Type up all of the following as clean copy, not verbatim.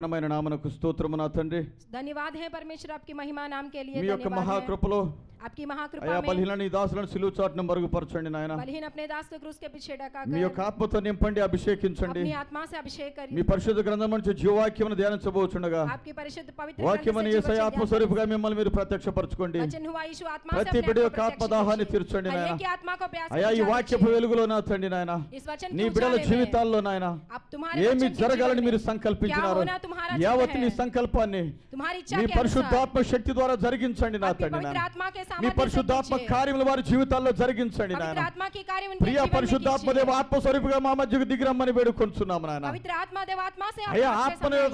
నామమునకు స్తోత్రము నా తండ్రి. धन्यवाद है परमेश्वर आपकी महिमा नाम के लिए మీ యొక్క धन्यवाद है మహాకృపలో आपकी महाकृपा అయా में బలహీనని దాసులను సిలువ చాటున మరుగుపరచండి నాయన. बलहीन अपने दास को क्रूस के पीछे ढका మీ యొక్క कर ఆత్మతో నింపండి, అభిషేకించండి. अपनी आत्मा से अभिषेक మీ करिए। పరిశుద్ధ గ్రంథం నుంచి జీవవాక్యమును ధ్యానించబోచుండగా आपकी परिशुद्ध पवित्र వాక్యమని ग्रंथ से యేసయ్య जीव ఆత్మ वचन స్వరూపుగా మిమ్మల్ని మీరు ప్రత్యక్షపరచుకోండి. वचन हुआ यीशु आत्मा से ప్రతి अपने బిడ్డ आप को యొక్క प्रत्यक्ष ఆత్మదాహాన్ని कीजिए। తీర్చండి हर నాయన. एक की आत्मा को प्यास అయా ఈ बुझा వాక్యపు दीजिए। వెలుగులో నా తండ్రి నాయన, इस वचन నీ के బిడ్డల उजाले में జీవితాల్లో నాయన अब तुम्हारे ఏమి वचन के జరగాలని जीवन మీరు में సంకల్పించినారు, क्या होना तुम्हारा యావత్ चित्त నీ है। సంకల్పాన్ని तुम्हारी इच्छा మీ के अनुसार పరిశుద్ధాత్మ శక్తి ద్వారా జరిగించండి నా आपकी తండ్రి पवित्र నాయన. आत्मा के మీ सामर्थ्य से పరిశుద్ధాత్మ कीजिए। కార్యములు వారి జీవితాల్లో జరిగించండి पवित्र నాయన. आत्मा की कार्य उनके ప్రియ जीवन में పరిశుద్ధాత్మ దేవ कीजिए। ఆత్మస్వరూపుగా మా మధ్యకు దిగిరమ్మని వేడుకొంచున్నాము నాయన. पवित्र आत्मा देव आत्मा से आप అయ్యా हमें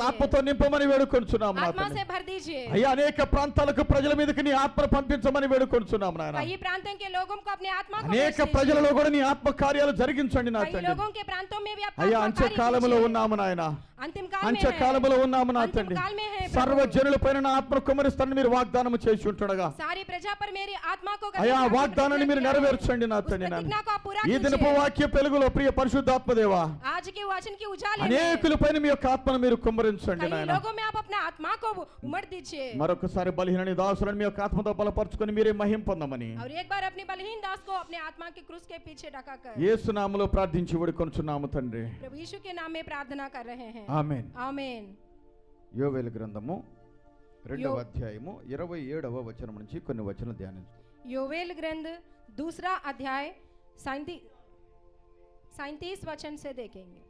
ఆత్మతో संभालिए। నింపమని వేడుకొంచున్నాము నా आत्मा తండ్రి. से भर दीजिए। అయ్యా అనేక ప్రాంతాలకు ప్రజల మీదకి నీ ఆత్మ పంపించమని వేడుకొంచున్నాము నాయన. कई प्रांतों के लोगों को अपने आत्मा को అనేక भेज ప్రజలలో दीजिए। కూడా నీ ఆత్మ కార్యాలు జరిగించండి నా कई తండ్రి. लोगों के प्रांतों में भी आपका అయ్యా आत्मा అంచె कार्य కాలములో कीजिए। ఉన్నాము నాయన, अंतिम काल में అంచె है। కాలములో ఉన్నాము నా अंतिम తండ్రి. काल में है प्रभु। సర్వ జనుల పైన నా ఆత్మ కుమరిస్తానని మీరు వాగ్దానం చేసి ఉంటుండగా सारी प्रजा पर मेरी आत्मा को అయ్యా करने का వాగ్దానాన్ని మీరు प्रतिज्ञा किया है। నెరవేర్చండి నా उस తండ్రి నాయన. प्रतिज्ञा को आप पूरा ఈ దినపు कीजिए। వాక్య పెలుగులో ప్రియ పరిశుద్ధాత్మ దేవా आज के वचन की उजाले में అనేకుల పైన మీ యొక్క ఆత్మను మీరు కుమ్మరించండి कई నాయన. लोगों में आप अपना आत्मा को उमड़ दीजिए। మరొకసారి బలహీనని దాసులను మీ యొక్క ఆత్మతో బలపరుచుకొని మీరే మహిమ పొందమని और एक बार अपने बलहीन दास को अपने आत्मा के क्रूस के पीछे ढका कर యేసు నామములో ప్రార్థించి వేడుకొనుచున్నాము తండ్రి. प्रभु यीशु के नाम में प्रार्थना कर रहे हैं। ఆమేన్. आमीन। యోవేలు గ్రంథము 2వ అధ్యాయము 27వ వచనం నుంచి కొన్ని వచనాలు ధ్యానించు. योवेल ग्रंथ 2 अध्याय 37 वचन से देखेंगे।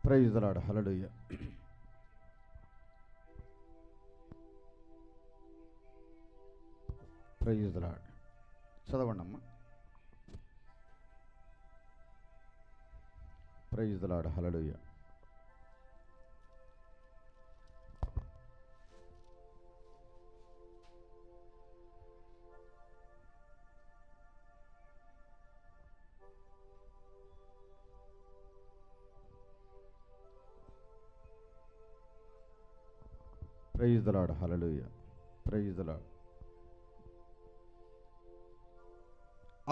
Praise the lord. Hallelujah. Praise the lord. చదవండి అమ్మా. Praise the lord. Hallelujah. Praise the lord. Hallelujah. Praise the lord.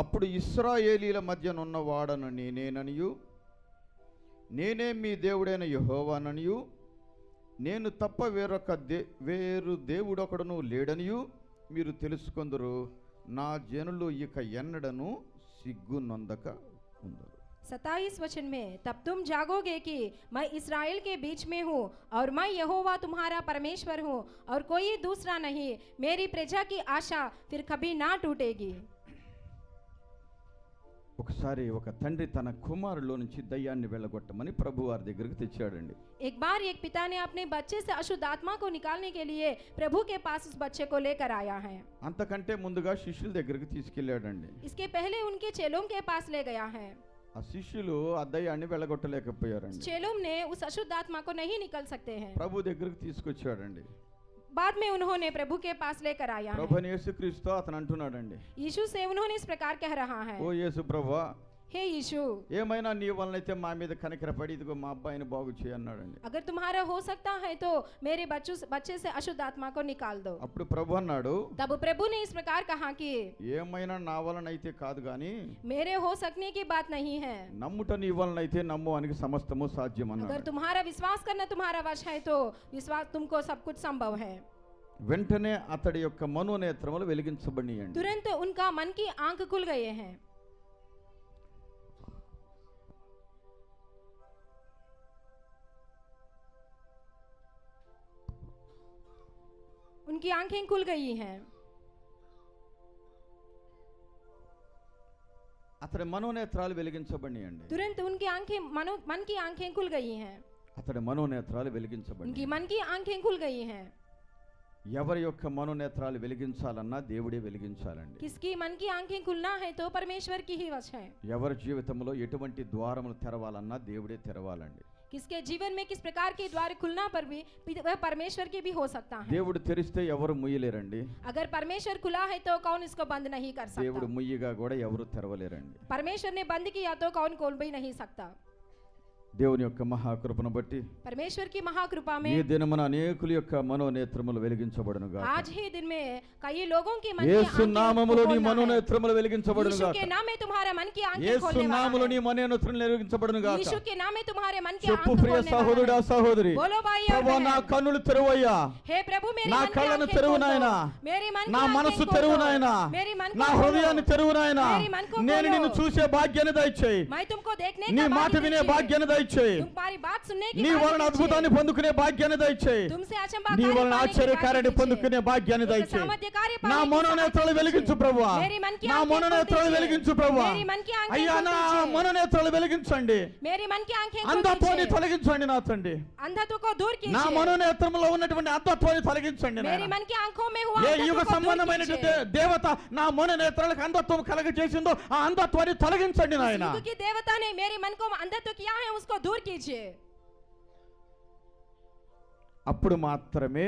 అప్పుడు ఇశ్రాయేలీల మధ్యనున్న వాడను నేనేననియు, నేనే మీ దేవుడైన యెహోవాననియు, నేను తప్ప వేరు దేవుడొకడును లేడనియు మీరు తెలుసుకొందురు. నా జనులు ఇక ఎన్నడను సిగ్గు నొందక ఉందరు. 27 वचन में तब तुम जागोगे कि मैं इस्राएल के बीच में हूँ और मैं यहोवा तुम्हारा परमेश्वर हूँ और कोई दूसरा नहीं। मेरी प्रजा की आशा फिर कभी ना टूटेगी। ఒకసారి ఒక తండ్రి తన కుమారులో నుంచి దయ్యాన్ని వెళ్ళగొట్టమని ప్రభు వారి దగ్గరికి తెచ్చాడండి. एक बार एक पिता ने अपने बच्चे से अशुद्ध आत्मा को निकालने के लिए प्रभु के पास उस बच्चे को लेकर आया है। అంతకంటే ముందుగా శిష్యుల దగ్గరికి తీసుకెళ్ళాడండి. इसके पहले उनके चेलों के पास ले गया है। ఆ శిష్యులు ఆ దయ్యాన్ని వెళ్ళగొట్టలేకపోయారండి. चेलों ने उस अशुद्ध आत्मा को नहीं निकल सकते हैं। ప్రభు దగ్గరికి తీసుకొచ్చాడండి. बाद में उन्होंने प्रभु के पास लेकर आया है। ప్రభుని యేసుక్రీస్తు అతను అంటున్నాడండి, यीशु से उन्होंने इस प्रकार कह रहा है, ఓ యేసు ప్రభువా, हे यीशु, ఏమైనా నీ వలనైతే మా మీద కనికరపడి ఇదిగో మా అబ్బాయిని బాగు చేయి అన్నాడండి. अगर तुम्हारा हो सकता है तो मेरे बच्चे से अशुद्ध आत्मा को निकाल दो। అప్పుడు ప్రభు అన్నాడు, तब प्रभु ने इस प्रकार कहा कि ఏమైనా నా వలనైతే కాదు గాని मेरे हो सकने की बात नहीं है, నమ్ముట నీ వలనైతే నమ్ము అని సమస్తము సాధ్యం अगर అన్నాడు. तुम्हारा विश्वास करना तुम्हारा वश है तो विश्वास तुमको सब कुछ संभव है। వెంటనే అతడి యొక్క మనోనేత్రములు వెలిగించబడియండి. तुरंत उनका मन की आंख खुल गए हैं। उनकी आंखें खुल गई हैं। అతడి మనోనేత్రాలు వెలిగించబడియండి. तुरंत उनकी आंखें मन की आंखें खुल गई हैं। అతడి మనోనేత్రాలు వెలిగించబడి. उनकी मन की आंखें खुल गई हैं। ఎవరి యొక్క మనోనేత్రాలు వెలిగించాలన్నా దేవుడే వెలిగించాలండి. किसकी मन की आंखें खुलना है तो परमेश्वर की ही वश है। ఎవరి జీవితంలో ఎటువంటి ద్వారములు తెరవాలన్నా దేవుడే తెరవాలండి. किसके जीवन में किस प्रकार के द्वार खुलना पर भी वह परमेश्वर की भी हो सकता है। దేవుడు తెరిస్తే ఎవరు ముయ్యలేరండి. अगर परमेश्वर खुला है तो कौन इसको बंद नहीं कर దేవుడు सकता। ముయ్యగా కూడా ఎవరు తెరవలేరండి. परमेश्वर ने बंद किया तो कौन खोल भी नहीं सकता। దేవుని యొక్క మహాకృపను బట్టి परमेश्वर की महाकृपा में ఈ దినమున అనేకుల యొక్క మనోనేత్రములు వెలిగించబడును గాక. आज ही दिन में कई लोगों की मन की యేసు आंखें నామములో నీ खोलना है। మనోనేత్రములు వెలిగించబడును यीशु గాక. के नाम में तुम्हारा मन की आंखें యేసు खोलने वाला నామములో है। నీ మనోనేత్రములు వెలిగించబడును గాక. यीशु के नाम में तुम्हारे मन की చెప్పు आंखें ప్రియ खोलने वाला సహోదరుడా है। సహోదరి, बोलो भाई और ప్రభువా నా बहन, కన్నులు తెరువయ్యా, हे प्रभु मेरे నా मन की కళ్ళను आंखें తెరువు खोल दो। నాయనా, मेरी मन నా की आंखें మనసు खोल दो। తెరువు నాయనా, मेरी मन को నా खोलो। హృదయాన్ని తెరువు నాయనా, मेरी मन को నేను खोलो। నిన్ను చూసే భాగ్యాన్ని దయచేయి, मैं तुमको देखने నీ का మాట भाग्य వినే दीजिए। భాగ్యాన్ని దయచేయి, तुम्हारी बात सुनने की నీ भाग्य వలన दीजिए। అద్భుతాన్ని పొందుకునే భాగ్యాన్ని దయచేయి, तुमसे अचंबा నీ कार्य వలన पाने की ఆశ్చర్యకార్యాన్ని भाग्य పొందుకునే दीजिए। భాగ్యాన్ని एक దయచేయి. सामर्थ्य कार्य पाने నా की మనోనేత్రాలు सामर्थ्य వెలిగించు दीजिए। ప్రభువా, मेरी मन की నా आंखें మనోనేత్రాలు खोल दीजिए। వెలిగించు ప్రభువా. मेरी मन की आंखें అయ్యా खोल నా दीजिए। మనోనేత్రాలు వెలిగించండి, मेरी मन की आंखें खोल అంధత్వాన్ని दीजिए। తొలగించండి నా తండ్రి, अंधत्व को दूर నా कीजिए। మనోనేత్రంలో ఉన్నటువంటి అంధత్వాన్ని తొలగించండి मेरी నాయనా. मन की आंखों में हुआ ఏ अंधत्व యుగ को दूर సంబంధమైనటువంటి कीजिए। దేవత నా మనోనేత్రాలకు అంధత్వం కలగజేసిందో ఆ అంధత్వాన్ని తొలగించండి నాయన. युग की देवता ने मेरे मन को अंधत्व किया है, उसको दूर कीजिए। అప్పుడు మాత్రమే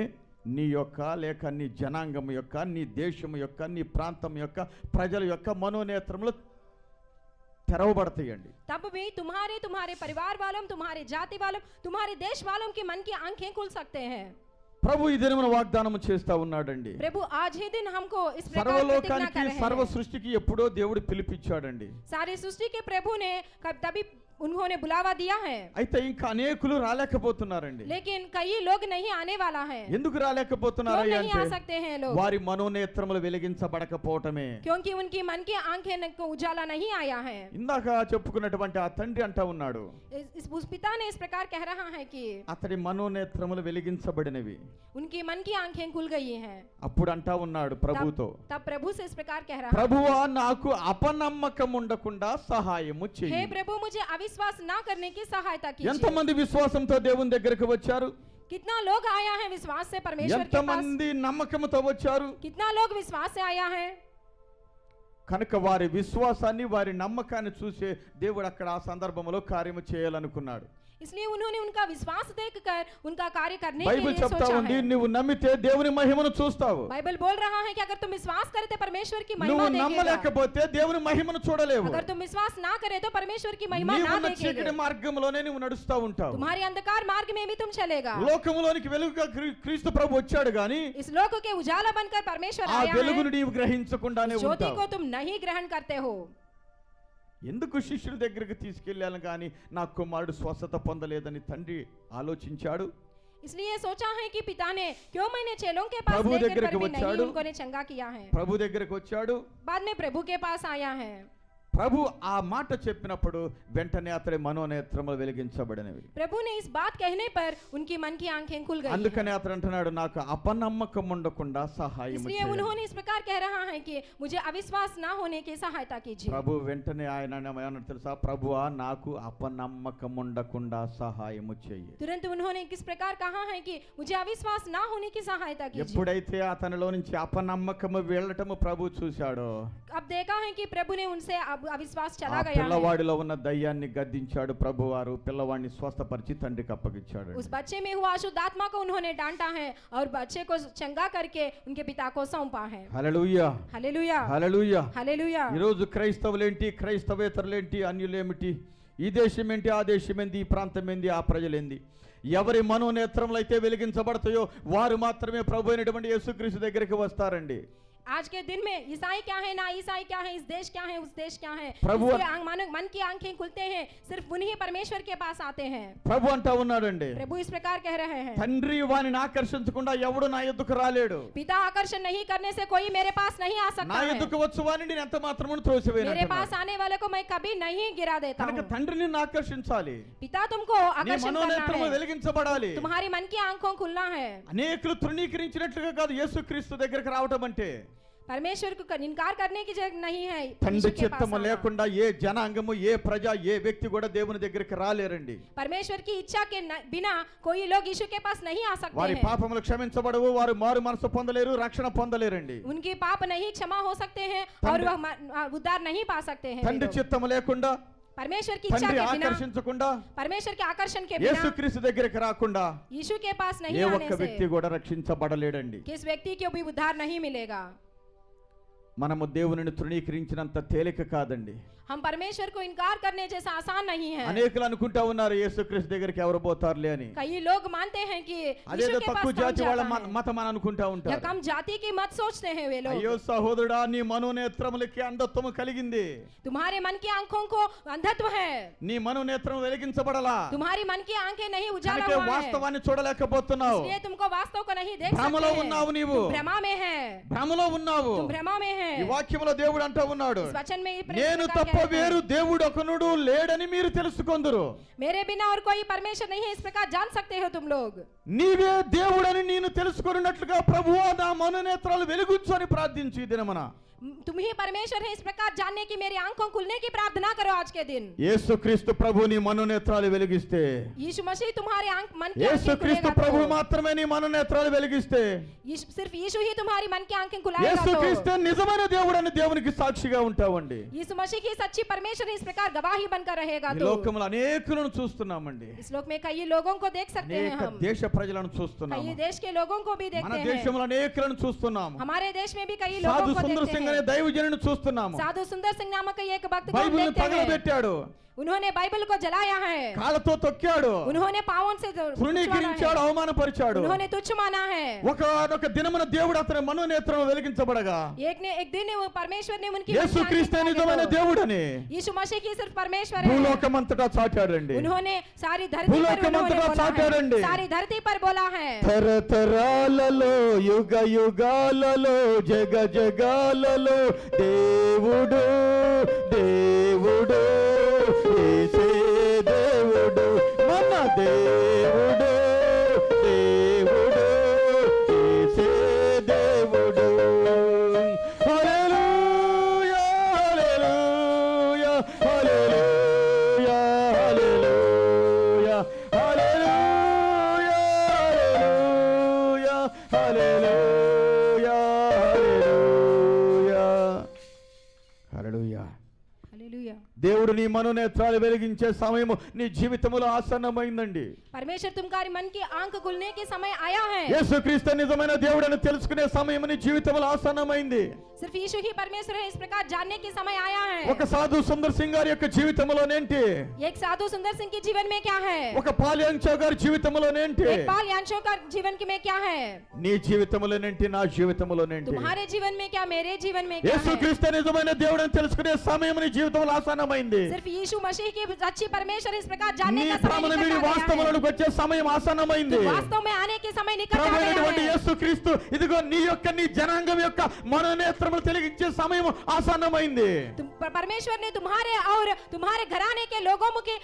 నీ యొక్క లేక నీ జనాంగం యొక్క నీ దేశం యొక్క నీ ప్రాంతం యొక్క ప్రజల యొక్క మనోనేత్రములు తెరవబడతాయండి. तब भी तुम्हारे परिवार वालों, तुम्हारे जाति वालों, तुम्हारे देश वालों की मन की आंखें खुल सकते हैं। ప్రభు ఈ దినమున వాగ్దానం చేస్తా ఉన్నాడండి. प्रभु आज ही दिन हमको इस प्रकार प्रतिज्ञा సర్వలోకానికి कर रहे సర్వ हैं। సృష్టికి ఎప్పుడో దేవుడు పిలిపించాడండి. सारी सृष्टि के प्रभु ने तभी उन्होंने बुलावा दिया है, అయితే ఇంకా అనేకులు రాలేకపోతున్నారండి. लेकिन कई लोग नहीं आने वाला है। ఎందుకు क्यों రాలేకపోతున్నారా नहीं आ అంటే सकते हैं लोग? వారి మనోనేత్రములు వెలిగించబడకపోవటమే. क्योंकि उनकी मन की आंखें को उजाला नहीं आया है। ఇందాక చెప్పుకున్నటువంటి ఆ తండ్రి అంటా ఉన్నాడు, उस पिता ने इस प्रकार कह रहा है कि అతడి మనోనేత్రములు వెలిగించబడినవి. उनकी मन की आंखें खुल गई हैं। అప్పుడు అంటా ఉన్నాడు ప్రభుతో, तब प्रभु से इस प्रकार कह रहा है, ప్రభువా నాకు అపనమ్మకం ఉండకుండా సహాయము हे చెయ్యి. प्रभु मुझे अविश्वास ना करने की सहायता कीजिए। ఎంతమంది విశ్వాసంతో దేవుని దగ్గరకు వచ్చారు, कितना लोग आया है विश्वास से परमेश्वर के पास? ఎంతమంది నమ్మకంతో వచ్చారు. कितना लोग विश्वास से आया है? కనుక వారి విశ్వాసాన్ని వారి నమ్మకాన్ని చూసే దేవుడు అక్కడ ఆ సందర్భంలో కార్యము చేయాలనుకున్నాడు. इसलिए उन्होंने उनका विश्वास देखकर उनका कार्य करने के బైబిల్ लिए చెప్తా सोचा ఉంది, है। నువ్వు నమ్మితే దేవుని మహిమను చూస్తావు, बाइबल बोल रहा है कि अगर तुम विश्वास करे तो परमेश्वर की महिमा నువ్వు देखेगा। నమ్మలేకపోతే దేవుని మహిమను చూడలేవు. अगर तुम विश्वास ना करे तो परमेश्वर की महिमा ना నీవున్న देखेगे। చీకటి మార్గంలోనే నువ్వు నడుస్తా ఉంటావు. तुम्हारे अंधकार मार्ग में भी तुम चलेगा। లోకములోనికి వెలుగుగా క్రీస్తు ప్రభు వచ్చాడు గాని इस लोक के उजाला बनकर परमेश्वर ఆ आया వెలుగును है। నీవు గ్రహించకుండానే इस ज्योति ఉంటావు. को तुम नहीं ग्रहण करते हो। ఎందుకు శిష్యుల దగ్గరికి తీసుకెళ్ళాను కానీ నా కుమారుడు స్వస్థత పొందలేదని తండ్రి ఆలోచించాడు. इसलिए सोचा है कि पिता ने क्यों मैंने चेलों के पास प्रभु लेकर దగ్గరికి पर भी नहीं వచ్చాడు. उनको ने चंगा किया है। ప్రభు దగ్గరికి వచ్చాడు. बाद में प्रभु के पास आया है। ప్రభు ఆ మాట చెప్పినప్పుడు వెంటనే అతడి మనోనేత్రములు వెలిగించబడినవి. प्रभु ने इस बात कहने पर उनकी मन की आंखें खुल गई। అందుకనే అతడు అంటున్నాడు, నాకు అపనమ్మకం ఉండకుండా సహాయం इसलिए చేయండి. उन्होंने इस प्रकार कह रहा है कि मुझे अविश्वास ना होने की सहायता कीजिए। ప్రభు వెంటనే ఆయన ఏమన్నాడు తెలుసా, ప్రభువా నాకు అపనమ్మకం ఉండకుండా సహాయము చేయి. तुरंत उन्होंने किस प्रकार कहा है कि मुझे अविश्वास ना होने की सहायता कीजिए। ఎప్పుడైతే అతనిలో నుంచి అపనమ్మకము వెళ్ళటము ప్రభు చూశాడో, अब देखा है कि प्रभु ने उनसे अविश्वास ఆ चला गया है। పిల్లవాడిలో ఉన్న దయ్యాన్ని గద్దించాడు ప్రభువారు. పిల్లవాడిని స్వస్థపరిచి తండ్రికి అప్పగించాడు. उस बच्चे में हुआ अशुद्ध आत्मा को उन्होंने डांटा है और बच्चे को चंगा करके उनके पिता को सौंपा है। Hallelujah, hallelujah, hallelujah. हालेलुया। ఈ రోజు క్రైస్తవులేంటి, క్రైస్తవేతరులేంటి, అన్యులేమిటి, ఈ దేశం ఏంటి, ఆ దేశం ఏంటి, ఈ ప్రాంతం ఏంటి, ఆ ప్రజలేంది, ఎవరి మనోనేత్రములు అయితే వెలిగించబడతాయో వారు మాత్రమే ప్రభు అయినటువంటి యేసుక్రీస్తు దగ్గరికి వస్తారండి. आज के दिन में ईसाई क्या है, ना ईसाई क्या है, इस देश क्या है, उस देश क्या है, प्रभु मन की आंखें खुलते हैं, सिर्फ उन्हीं परमेश्वर के पास आते हैं। ప్రభు అంటా ఉన్నాడండి, प्रभु इस प्रकार कह रहे हैं, తండ్రి వానిని ఆకర్షించకుండా ఎవడు నా యొద్దకు రాలేడు. पिता आकर्षण नहीं करने से कोई मेरे पास नहीं आ నా सकता है। యొద్దకు వచ్చు వానిని నేను ఎంత మాత్రమును मेरे త్రోసివేయను. पास आने वाले को मैं कभी नहीं गिरा देता కనుక हूँ। తండ్రి నిన్ను ఆకర్షించాలి, पिता तुमको నీ आकर्षण करना మనోనేత్రము है, వెలిగించబడాలి. तुम्हारी मन की आंखों खुलना है। అనేకులు తృణీకరించినట్లుగా కాదు యేసుక్రీస్తు దగ్గరికి రావటం అంటే. परमेश्वर को इनकार करने की जगह नहीं है। తండ్రి यीशु के पास చిత్తము आना। లేకుండా ఏ జనాంగము, ఏ ప్రజ, ఏ వ్యక్తి కూడా దేవుని దగ్గరికి రాలేరండి. परमेश्वर की इच्छा के बिना कोई लोग यीशु के पास नहीं आ सकते వారి हैं। పాపములు క్షమించబడవు, వారు మారు మనసు పొందలేరు, రక్షణ పొందలేరండి. उनके पाप नहीं क्षमा हो सकते हैं और वह उद्धार नहीं पा सकते हैं। తండ్రి చిత్తము లేకుండా, परमेश्वर की इच्छा తండ్రి के बिना, ఆకర్షించకుండా, परमेश्वर के आकर्षण के बिना, యేసుక్రీస్తు దగ్గరికి రాకుండా यीशु के पास नहीं ఏ आने ఒక్క వ్యక్తి से కూడా రక్షించబడలేడండి. किस व्यक्ति को भी उद्धार नहीं मिलेगा। మనము దేవునిని తృణీకరించినంత తేలిక కాదండి. हम परमेश्वर को इनकार करने जैसा आसान नहीं है। అనేకులు అనుకుంటా ఉన్నారు యేసుక్రీస్తు దగ్గరికి ఎవరు పోతారులే అని. कई लोग मानते हैं कि అదేదో यीशु के తక్కువ पास జాతి कौन వాళ్ళ जाता है? మతం అని అనుకుంటా या ఉంటారు. कम जाति की मत सोचते हैं वे लोग। అయ్యో సహోదరుడా, నీ మనోనేత్రములకి అంధత్వము కలిగింది. तुम्हारे मन की आंखों को अंधत्व है, నీ మనోనేత్రం వెలిగించబడలా. तुम्हारी मन की आंखें नहीं उजाला అందుకే हुआ है, వాస్తవాన్ని చూడలేకపోతున్నావు. इसलिए तुमको वास्तव को नहीं देख భ్రమలో सकते ఉన్నావు हैं। నీవు. तुम भ्रमा में है, భ్రమలో ఉన్నావు. तुम भ्रमा में है। ఈ వాక్యములో దేవుడు అంటూ ఉన్నాడు, इस वचन में నేను తప్ప వేరు దేవుడు ఒకనుడు లేడని మీరు తెలుసుకొందురు. मेरे बिना और कोई परमेश्वर नहीं है, इस प्रकार जान सकते हो तुम लोग। నీవే దేవుడని నేను తెలుసుకొనున్నట్లుగా ప్రభువా నా మనోనేత్రాలు వెలిగించు అని ప్రార్థించు ఈ దినమున. तुम ही परमेश्वर है, इस प्रकार जानने की मेरी आंखों खुलने की प्रार्थना करो आज के दिन। యేసుక్రీస్తు ప్రభు నీ మనోనేత్రాలు వెలిగిస్తే, यीशु मसीह तुम्हारी आंख मन की आंखें యేసుక్రీస్తు खुलेगा ప్రభు तो, మాత్రమే నీ మనోనేత్రాలు వెలిగిస్తే, सिर्फ यीशु ही तुम्हारी मन की आंखें खुलाएगा యేసుక్రీస్తు तो, నిజమైన దేవుడని దేవునికి సాక్షిగా ఉంటావండి. यीशु मसीह की सच्ची परमेश्वर इस प्रकार गवाही बनकर रहेगा ఈ तो। లోకములో అనేకులను చూస్తున్నామండి. इस लोक में कई लोगों को देख सकते हैं అనేక हम, దేశ ప్రజలను చూస్తున్నాము. कई देश के लोगों को भी మన देखते हैं। దేశంలో అనేకులను చూస్తున్నాము. हमारे देश में भी कई సాధు लोगों को సుందర్ देखते సింగ్ అనే हैं। దైవజనుని చూస్తున్నాము. साधु सुंदर सिंह नामक एक भक्त को हम బైబిల్ని देखते हैं। పగలబెట్టాడు, उन्होंने बाइबल को जलाया है, కాళ్ళతో తొక్కాడు, उन्होंने पावन से తృణీకరించాడు, అవమానపరిచాడు. उन्होंने तुच्छ माना है। ఒక దినమున దేవుడు అతని మనోనేత్రం వెలిగించబడగా, एक दिन वो परमेश्वर ने उनकी యేసుక్రీస్తు నిజమైన దేవుడని यीशु मसीह की सिर्फ परमेश्वर है, భూలోకమంతటా చాటాడండి. उन्होंने सारी धरती पर భూలోకమంతటా उन्होंने बोला చాటాడండి. है, सारी धरती पर बोला है। తరతరాలలో యుగ యుగాలలో జగ జగాలలో దేవుడు దేవుడు యేసే దేవుడు మన దేవుడు దేవుడు యేసే దేవుడు. హల్లెలూయా హల్లెలూయా హల్లెలూయా హల్లెలూయా హల్లెలూయా హల్లెలూయా హల్లెలూయా హల్లెలూయా. हालेलुया। దేవుడు నీ మనోనేత్రాలు వెలిగించే సమయం నీ జీవితంలో ఆసన్నమైందండి. परमेश्वर तुम्हारी मन की आंख खुलने के समय आया है। యేసుక్రీస్తు నిజమైన దేవుడని తెలుసుకునే సమయం నీ జీవితంలో ఆసన్నమైంది. सिर्फ यीशु ही परमेश्वर है, इस प्रकार जानने के समय आया है। ఒక సాధు సుందర్ సింగ్ గారి యొక్క జీవితంలోనేంటి, एक साधु सुंदर सिंह के जीवन में क्या है, ఒక పాల్యాంచో గారి జీవితంలోనేంటి, एक पाल यांशो का जीवन में क्या है, నీ జీవితంలోనేంటి, నా జీవితంలోనేంటి. तुम्हारे जीवन में क्या, मेरे जीवन में क्या है। యేసుక్రీస్తు నిజమైన దేవుడని తెలుసుకునే సమయం నీ జీవితంలో ఆసన్నమైంది. सिर्फ यीशु मसीह की सच्ची परमेश्वर इस प्रकार जानने నీ का समय ప్రాణం निकट వీడి आ गया है। వాస్తవంలోకి వచ్చే సమయం ఆసన్నమైంది. तो वास्तव में आने के समय निकट आ गया ప్రభువైనటువంటి है। యేసుక్రీస్తు ఇదిగో నీ జనాంగం యొక్క మనోనేత్రములు తెలిగించే సమయం ఆసన్నమైంది. परमेश्वर ने तुम्हारे और तुम्हारे घराने के लोगों के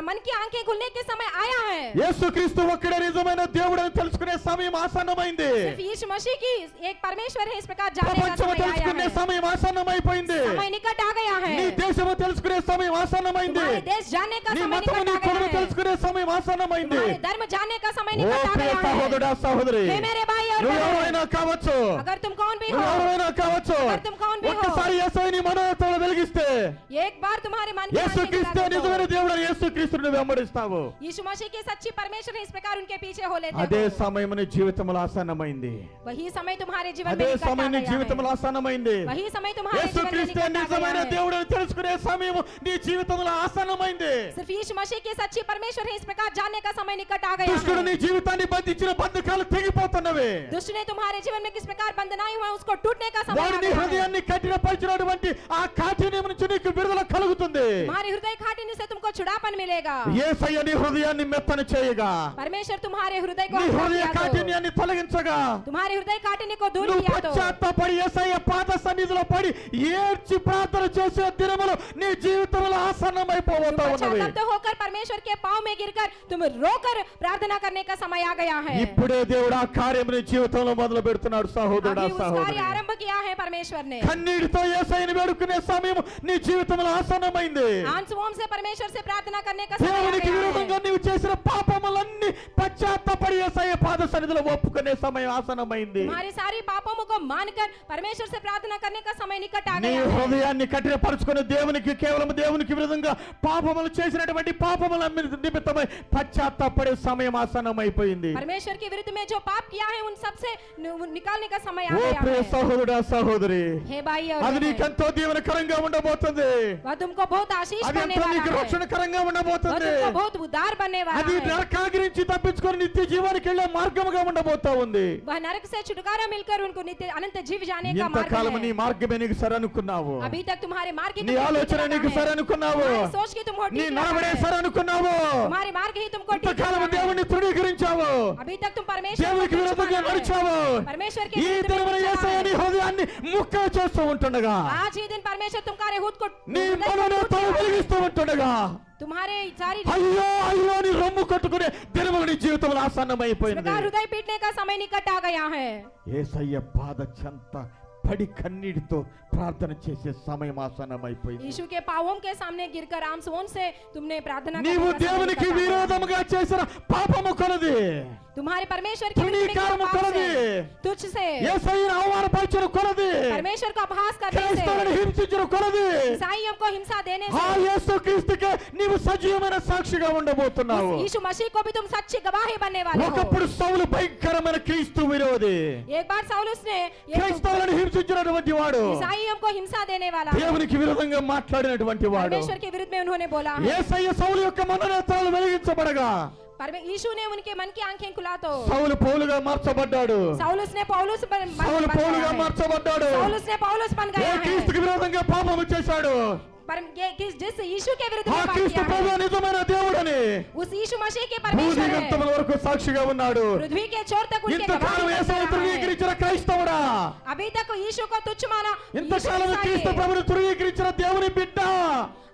मन की आंखें खुलने के समय आया है। యేసుక్రీస్తు ఒక్కడే నిజమైన దేవుడని తెలుసుకునే సమయం ఆసన్నమైంది. सिर्फ यीशु मसीह की एक परमेश्वर है, इस प्रकार जानने का ప్రపంచము समय आया తెలుసుకునే है। సమయం ఆసన్నమైపోయింది. समय निकट आ गया है। నీ దేశము తెలుసుకునే సమయం ఆసన్నమైంది. तुम्हारे देश जानने का నీ समय మతము निकट నీ आ गया కులము है। తెలుసుకునే సమయం ఆసన్నమైంది. तुम्हारे धर्म जानने का समय ఓ निकट आ ప్రియ गया है। సహోదరుడా సహోదరి, हे मेरे भाई और నువ్వు बहन, ఎవరైనా కావచ్చు, अगर तुम कौन भी నువ్వు हो, ఎవరైనా కావచ్చు, अगर तुम कौन भी हो, ఒక్కసారి యేసుని నీ మనోనేత్రాలు వెలిగిస్తే एक बार तुम्हारे मन की आंखें యేసుక్రీస్తు खुला दो నిజమైన तो దేవుడని యేసుక్రీస్తుని వెంబడిస్తావు. यीशु मसीह की सच्ची परमेश्वर है, इस प्रकार उनके पीछे हो लेते అదే हो। సమయం నీ జీవితంలో ఆసన్నమైంది. वही समय तुम्हारे जीवन में అదే निकट आ సమయం నీ गया జీవితంలో है। ఆసన్నమైంది. वही समय तुम्हारे जीवन में యేసుక్రీస్తు निकट आ నిజమైన गया है। దేవుడని తెలుసుకునే సమయం నీ జీవితంలో ఆసన్నమైంది. सिर्फ यीशु मसीह की सच्ची परमेश्वर है, इस प्रकार जानने का समय निकट आ गया దుష్టుడు నీ है। జీవితాన్ని బంధించిన బంధకాలు తెగిపోతున్నవి. दुष्ट ने तुम्हारे जीवन में किस प्रकार बंधनाई हुआ, उसको टूटने का समय వాడు आ నీ गया है। హృదయాన్ని కఠినపరిచినటువంటి ఆ కాఠిన్యం నుంచి నీకు విడుదల కలుగుతుంది. तुम्हारी हृदय काठिन्य से तुमको छुड़ापन मिलेगा। యేసయ్య నీ హృదయాన్ని మెత్తని చేయగా, परमेश्वर तुम्हारे हृदय को నీ हल्का హృదయ किया तो, కాఠిన్యాన్ని తొలగించగా, तुम्हारे हृदय काठिन्य को दूर నువ్వు किया तो, పశ్చాత్తాపడి యేసయ్య పాద సన్నిధిలో పడి ఏడ్చి ప్రార్థన చేసే దినములు నీ జీవితంలో ఆసన్నమైపోతా ఉన్నవి. पश्चात्ताप होकर परमेश्वर के पांव में गिरकर तुम रोकर प्रार्थना करने का समय आ गया है। ఇప్పుడే దేవుడు ఆ కార్యం నీ జీవితంలో మొదలు పెడుతున్నాడు సహోదరుడా अभी उस कार्य సహోదరి. आरंभ किया है परमेश्वर ने। కన్నీటితో యేసయ్యను వేడుకునే సమయం నీ జీవితంలో ఆసన్నమైంది. आंसुओं से परमेश्वर से प्रार्थना करने का समय आ దేవునికి गया విరోధంగా है। నీవు చేసిన పాపములన్నీ పశ్చాత్తాపడి యేసయ్య పాద సన్నిధిలో ఒప్పుకునే సమయం ఆసన్నమైంది. तुम्हारी सारी पापों को मानकर परमेश्वर से प्रार्थना करने का समय निकट आ నీ गया है। హృదయాన్ని కఠినపరుచుకుని దేవునికి కేవలం దేవునికి విరోధంగా పాపములు చేసినటువంటి పాపముల నిమిత్తమై పశ్చాత్తాపడే సమయం ఆసన్నమైపోయింది. परमेश्वर के विरुद्ध में जो पाप किया है उन सब से निकालने का समय आ ఓ गया ప్రియ है। సహోదరుడా సహోదరి, हे भाई और అది बहन, నీకెంతో దీవెనకరంగా ఉండబోతుంది. वह तुमको बहुत आशीष అది बनने ఎంతో वाला నీకు है। రక్షణకరంగా वह ఉండబోతుంది. तुमको बहुत उद्धार बनने वाला అది है। నరకాగ్ని నుంచి తప్పించుకొని నిత్య జీవానికి వెళ్ళే మార్గముగా ఉండబోతా ఉంది. वह नरक से छुटकारा मिलकर उनको नित्य अनंत जीव जाने का मार्ग ఇంతకాలం నీ है। మార్గమే నీకు సరనుకున్నావు. अभी तक तुम्हारे मार्ग ही నీ तुमको ఆలోచన ठीक నీకు लगा है। సరనుకున్నావు. तुम्हारी सोच की तुमको నీ ठीक लगा నడవడే है। సరనుకున్నావు. तुम्हारे मार्ग ही तुमको ठीक ఇంతకాలం लगा है। దేవుని తృణీకరించావు. अभी तक तुम परमेश्वर को దేవునికి तुच्छ విరోధంగా माना है। నడిచావు. परमेश्वर के ఈ विरुद्ध में దినమున चला యేసయ్య నీ है। హృదయాన్ని ముక్కలు చేస్తూ ఉంటుండగా, आज ही दिन परमेश्वर तुम्हारे खुद को నీ हृदय को మనోనేత్రాలు टूटने वाला है। వెలిగిస్తూ ఉంటుండగా, तुम्हारे सारी అయ్యో అయ్యో నీ రొమ్ము కట్టుకునే దినములు నీ జీవితంలో ఆసన్నమైపోయింది. प्रकार हृदय पीटने का समय निकट आ गया है। యేసయ్య పాద చెంత పడి కన్నీటితో ప్రార్థన చేసే సమయం ఆసన్నమైపోయింది. यीशु के पांवों के सामने गिरकर आमसोन से तुमने प्रार्थना करने నీవు का समय దేవునికి निकट आ गया है। విరోధముగా చేసిన పాపము కొలది, तुम्हारे परमेश्वर के विरुद्ध में తృణీకారము किए पाप కొలది, से, तुच्छ से యేసయ్యను అవమానపరిచిన కొలది, परमेश्वर को अपहास करने క్రైస్తవులను से, హింసించిన కొలది, ईसाइयों को हिंसा देने ఆ से, యేసుక్రీస్తుకే నీవు సజీవమైన సాక్షిగా ఉండబోతున్నావు. उस यीशु मसीह को भी तुम सच्ची गवाही बनने वाले हो। ఒకప్పుడు సౌలు భయంకరమైన క్రీస్తు విరోధి, एक बार साउलुस ने ये క్రైస్తవులను హింసించినటువంటి వాడు, ईसाइयों को हिंसा देने वाला है। దేవునికి విరోధంగా మాట్లాడినటువంటి వాడు. परमेश्वर के विरुद्ध में उन्होंने बोला है। యేసయ్య సౌలు యొక్క మనోనేత్రాలు వెలిగించబడగా यीशु ने उनके मन की आंखें खुला तो సౌలు పౌలుగా మార్చబడ్డాడు. साउलुस ने पौलुस बन సౌలు बन పౌలుగా गया है। మార్చబడ్డాడు. साउलुस ने पौलुस बन ఏ गया है। క్రీస్తుకి విరోధంగా పాపము చేశాడు, जिस यीशु के विरुद्ध ఆ में पाप క్రీస్తు किया ప్రభు है, నిజమైన దేవుడని उस यीशु मसीह के परमेश्वर భూదిగంతముల है। వరకు సాక్షిగా ఉన్నాడు. पृथ्वी के छोर तक उनके ఇంతకాలం गवाही యేసయ్య करता रहा है। ధృవీకరించిన క్రైస్తవుడా, अभी तक यीशु को तुच्छ माना यीशु ఇంతకాలం ईसाई క్రీస్తు है। ప్రభుని ధృవీకరించిన దేవుని బిడ్డ,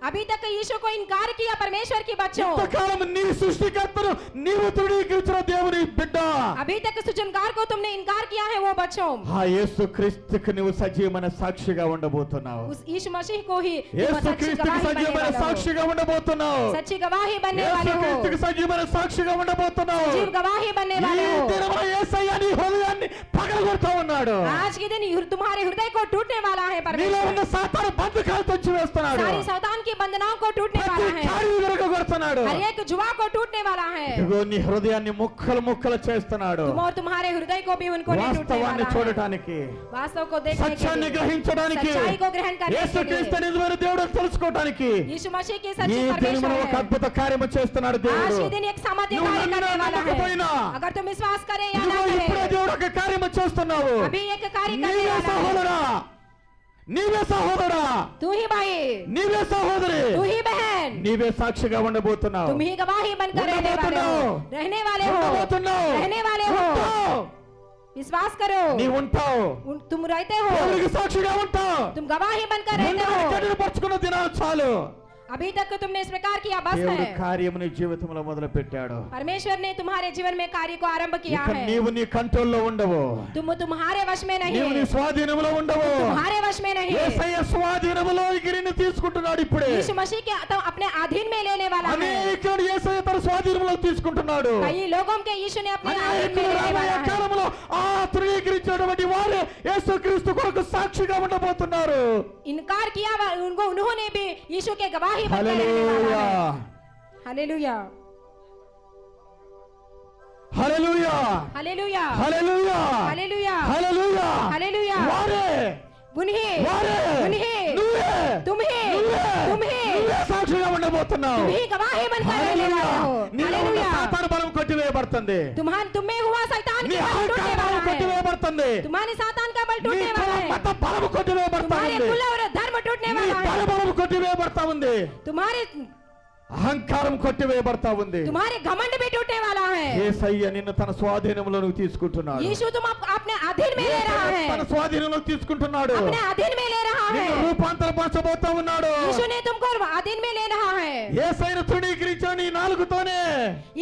अभी तक यीशु को इनकार किया परमेश्वर की बच्चों, ఇంతకాలం నీ సృష్టికర్తను నీవు ధృవీకరించిన దేవుని బిడ్డ, अभी तक सृजनकार को तुमने इनकार किया है वो बच्चों, ఆ యేసు క్రీస్తుకి నువ్వు సజీవమైన సాక్షిగా ఉండబోతున్నావు. उस यीशु मसीह को ही तुम యేసు सच्ची క్రీస్తుకి गवाही बनने సజీవమైన वाले हो। సాక్షిగా ఉండబోతున్నావు. सच्ची गवाही बनने యేసు वाले हो। క్రీస్తుకి సజీవమైన సాక్షిగా ఉండబోతున్నావు. जीव गवाही बनने ఈ वाले हो। దినమున యేసయ్య నీ హృదయాన్ని పగలగొడతా ఉన్నాడు. आज के दिन तुम्हारे हृदय को टूटने वाला है నీలో परमेश्वर। ఉన్న సాతాను బంధకాలు తెచ్చి వేస్తున్నాడు. सारी शैतान की बंधनाओं को टूटने ప్రతి वाला है। కార్యం విరగొడుతున్నాడు. हर एक जुआ को टूटने वाला है। ఇదిగో నీ హృదయాన్ని ముక్కలు ముక్కలు చేస్తున్నాడు. तुम और तुम्हारे हृदय को भी उनको नहीं टूटने వాస్తవాన్ని वाला है। చూడటానికి, वास्तव को देखने के సత్యాన్ని लिए, గ్రహించడానికి, सच्चाई को ग्रहण करने యేసు के క్రీస్తు लिए, నిజమైన దేవుడు అని తెలుసుకోవడానికి यीशु मसीह के ఈ सच्चे దినమున परमेश्वर ఒక है। అద్భుత కార్యము చేస్తున్నాడు आज దేవుడు. के दिन एक सामर्थ्य నువ్వు कार्य నన్ను करने वाला నమ్మకపోయినా, है। अगर तुम विश्वास करे या ना ఇదిగో ఇప్పుడే करे, దేవుడు ఒక కార్యము చేస్తున్నావు. अभी एक कार्य करने నీవే वाला है। సహోదరా, నీవే సహోదరా, तू ही भाई, నీవే సహోదరి, तू ही बहन, నీవే సాక్షిగా ఉండబోతున్నావు. तुम ही गवाही बनकर रहने वाले हो, रहने वाले हो, ఉండబోతున్నావు. रहने वाले हो। ఉంటావు. विश्वास करो, నీవు ఉంటావు. तुम रहते हो, దేవునికి సాక్షిగా ఉంటావు. तुम गवाही बनकर रहते ముందు हो। కఠినపరుచుకున్న దినాలు చాలు. अभी तक तो तुमने इस प्रकार किया बस దేవుడు है। కార్యము నీ జీవితంలో మొదలు పెట్టాడు. परमेश्वर ने तुम्हारे जीवन में कार्य को आरंभ किया ఇక है। నీవు నీ కంట్రోల్లో ఉండవు. तुम तुम्हारे वश में नहीं, నీవు నీ స్వాధీనంలో ఉండవు. तुम्हारे वश में नहीं। యేసయ్య స్వాధీనంలో గిరిని తీసుకుంటున్నాడు ఇప్పుడే. यीशु मसीह के तो अपने अधीन में लेने वाला है। అనేకుడు యేసయ్య తన స్వాధీనంలో తీసుకుంటున్నాడు. कई लोगों के यीशु ने अपने अधीन में అనేకులు लेने రాబోయే वाला है। కాలంలో ఆ ధృవీకరించినటువంటి వారే యేసుక్రీస్తు కొరకు సాక్షిగా ఉండబోతున్నారు. इनकार किया उनको, उन्होंने भी यीशु के गवाही बनकर रहने హల్లెలూయా, वाला है। Hallelujah, hallelujah, hallelujah, hallelujah, hallelujah, hallelujah. Hallelujah. వారే, उन्हें, వారే, उन्हें, నువ్వే, तुम्हें, నువ్వే, तुम्हें, నువ్వే సాక్షిగా ఉండబోతున్నావు. तुम ही गवाही बनकर रहने హల్లెలూయా. वाले हो। నీలో ఉన్న हालेलुया। సాతాను బలం కొట్టివేయబడుతుంది. तुम्हें हुआ शैतान నీ का बल टूटने అహంకారం वाला है। కొట్టివేయబడుతుంది. तुम्हारे शैतान का बल నీ टूटने वाला है। మత బలము కొట్టివేయబడతా तुम्हारे ఉంది. कुल और धर्म टूटने నీ वाला है। బలము కొట్టివేయబడతా ఉంది. तुम्हारे అహంకారం కొట్టివేయబడతా ఉంది. तुम्हारे घमंड भी टूटने वाला है। యేసయ్య నిన్ను తన స్వాధీనంలో తీసుకుంటున్నాడు. यीशु तुम अपने अधीन में ले रहा యేసయ్య తన है, స్వాధీనంలో తీసుకుంటున్నాడు. अपने अधीन में ले रहा है। నిన్ను రూపాంతరపరచబోతా ఉన్నాడు. यीशु ने तुमको अधीन में ले रहा है। యేసయ్యను తృణీకరించిన నీ నాలుగుతోనే,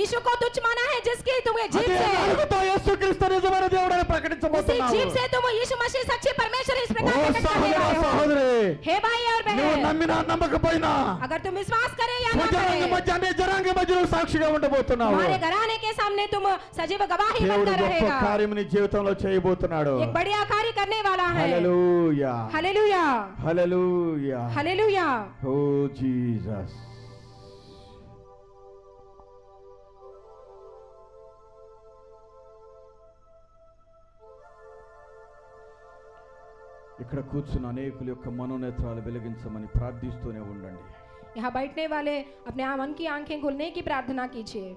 यीशु को तुच्छ माना है जिसकी तुम्हें जीभ అదే से, నాలుగుతో యేసుక్రీస్తు నిజమైన దేవుడని ప్రకటించావు. ప్రకటించబోతున్నావు. जीभ से तुम यीशु मसीह सच्चे परमेश्वर इस ఓ प्रकार प्रकट करने సహోదరా वाले हो। సహోదరి, हे भाई और నువ్వు बहन, నమ్మినా నమ్మకపోయినా अगर तुम विश्वास करे या ना ప్రజల करे, మధ్య అనే జనాంగ మధ్యలో సాక్షిగా ఉండబోతున్నావు. तुम्हारे घराने के सामने तुम सजीव गवाही దేవుడు बनकर గొప్ప रहेगा। కార్యం నీ జీవితంలో చేయబోతున్నాడు. एक बढ़िया कार्य करने वाला है। Hallelujah hallelujah, hallelujah. हालेलुया। ఓ జీసస్. ఇక్కడ కూర్చున్న అనేకుల యొక్క మనోనేత్రాలు వెలిగించమని ప్రార్థిస్తూనే ఉండండి. यहाँ बैठने वाले अपने मन की आंखें खोलने की प्रार्थना कीजिए।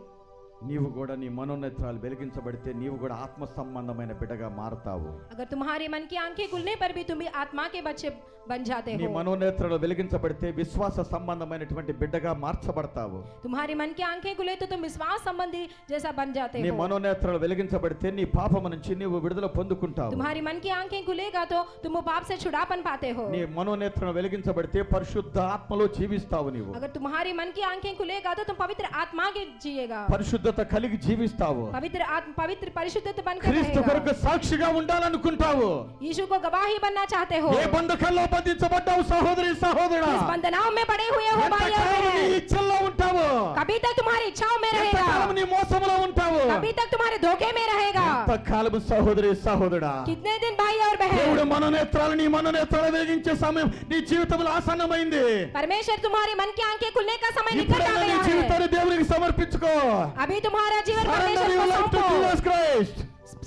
నీవు కూడా నీ మనోనేత్రాలు వెలిగించబడితే నీవు కూడా ఆత్మ సంబంధమైన బిడ్డగా మారతావు. अगर तुम्हारे मन की आंखें खुलने पर भी तुम भी आत्मा के बच्चे बन जाते నీ हो। మనోనేత్రాలు వెలిగించబడితే విశ్వాస సంబంధమైనటువంటి బిడ్డగా మార్చబడతావు. तुम्हारी मन की आंखें खुले तो तुम विश्वास संबंधी जैसा बन जाते నీ हो। మనోనేత్రాలు వెలిగించబడితే నీ పాపము నుంచి నీవు విడుదల పొందుకుంటావు. तुम्हारी मन की आंखें खुलेगा तो तुम पाप से छुड़ापन पाते हो। నీ మనోనేత్రం వెలిగించబడితే పరిశుద్ధ ఆత్మలో జీవిస్తావు నీవు. अगर तुम्हारी मन की आंखें खुलेगा तो तुम पवित्र आत्मा के जिएगा, పరిశుద్ధత కలిగి జీవిస్తావు. पवित्र परिशुद्धता बनकर క్రీస్తు रहेगा। కొరకు సాక్షిగా ఉండాలనుకుంటావు. यीशु को गवाही बनना चाहते हो। ఏ బంధకాల్లో బంధించబడ్డావు సహోదరి సహోదరుడా? इस बंधनाव में पड़े हुए हो भाई और ఎంతకాలం నీ बहन। ఇచ్చల్లో ఉంటావు? कभी तक तुम्हारी इच्छाओं में रहेगा, ఎంతకాలం నీ మోసములో ఉంటావు? कभी तक तुम्हारे धोखे में रहेगा। ఎంతకాలం సహోదరి సహోదరుడా? कितने दिन भाई और बहन। దేవుడు మనోనేత్రాలు నీ మనోనేత్రాలు వెలిగించే సమయం నీ జీవితంలో ఆసన్నమైంది. परमेश्वर तुम्हारे मन की आंखें खुलने का समय निकट आ ఇప్పుడైనా నీ गया है। జీవితాన్ని దేవునికి సమర్పించుకో. अभी तुम्हारा जीवन Surrender परमेश्वर your को life to सौंपो, Jesus Christ.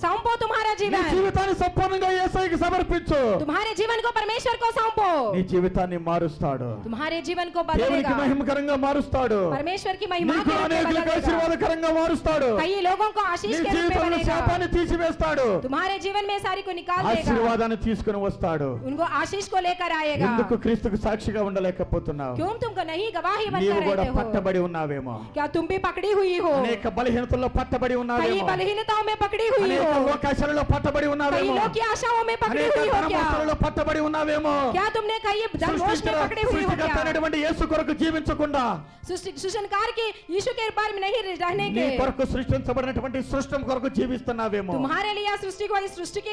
सौंपो तुम्हारा నీ जीवन, జీవితాన్ని సంపూర్ణంగా యేసయ్యకి సమర్పించు. तुम्हारे जीवन को परमेश्वर को सौंपो। నీ జీవితాన్ని మారుస్తాడు. तुम्हारे जीवन को దేవునికి बदलेगा, మహిమకరంగా మారుస్తాడు. परमेश्वर की महिमा నీకు के रूप में అనేకులకు बदलेगा। ఆశీర్వాదకరంగా మారుస్తాడు. कई लोगों को నీ आशीष के रूप में జీవితంలో बनेगा। శాపాన్ని తీసివేస్తాడు. तुम्हारे जीवन में सारी को निकाल देगा, ఆశీర్వాదాన్ని తీసుకుని వస్తాడు. उनको आशीष को लेकर आएगा। ఎందుకు క్రీస్తుకు సాక్షిగా ఉండలేకపోతున్నావు? क्यों तुमको नहीं गवाही నీవు बनकर కూడా रहते हो? పట్టబడి ఉన్నావేమో. क्या तुम भी पकड़ी हुई हो? అనేక బలహీనతల్లో పట్టబడి कई ఉన్నావేమో. बलहीनताओं में पकड़ी हुई అనేక हो, లోకాశలలో పట్టబడి कई ఉన్నావేమో. लोग की आशाओं में पकड़ी అనేక हुई हो क्या? ధనమోసాలలో పట్టబడి ఉన్నావేమో. क्या तुमने कई धनमोश में पकड़ी हुई हो సృష్టికర్త क्या? అయినటువంటి యేసు కొరకు జీవించకుండా सृजनकार की यीशु के बारे में नहीं रहने నీ के, కొరకు సృష్టించబడినటువంటి సృష్టం కొరకు జీవిస్తున్నావేమో. तुम्हारे लिए सृष्टि को, इस सृष्टि के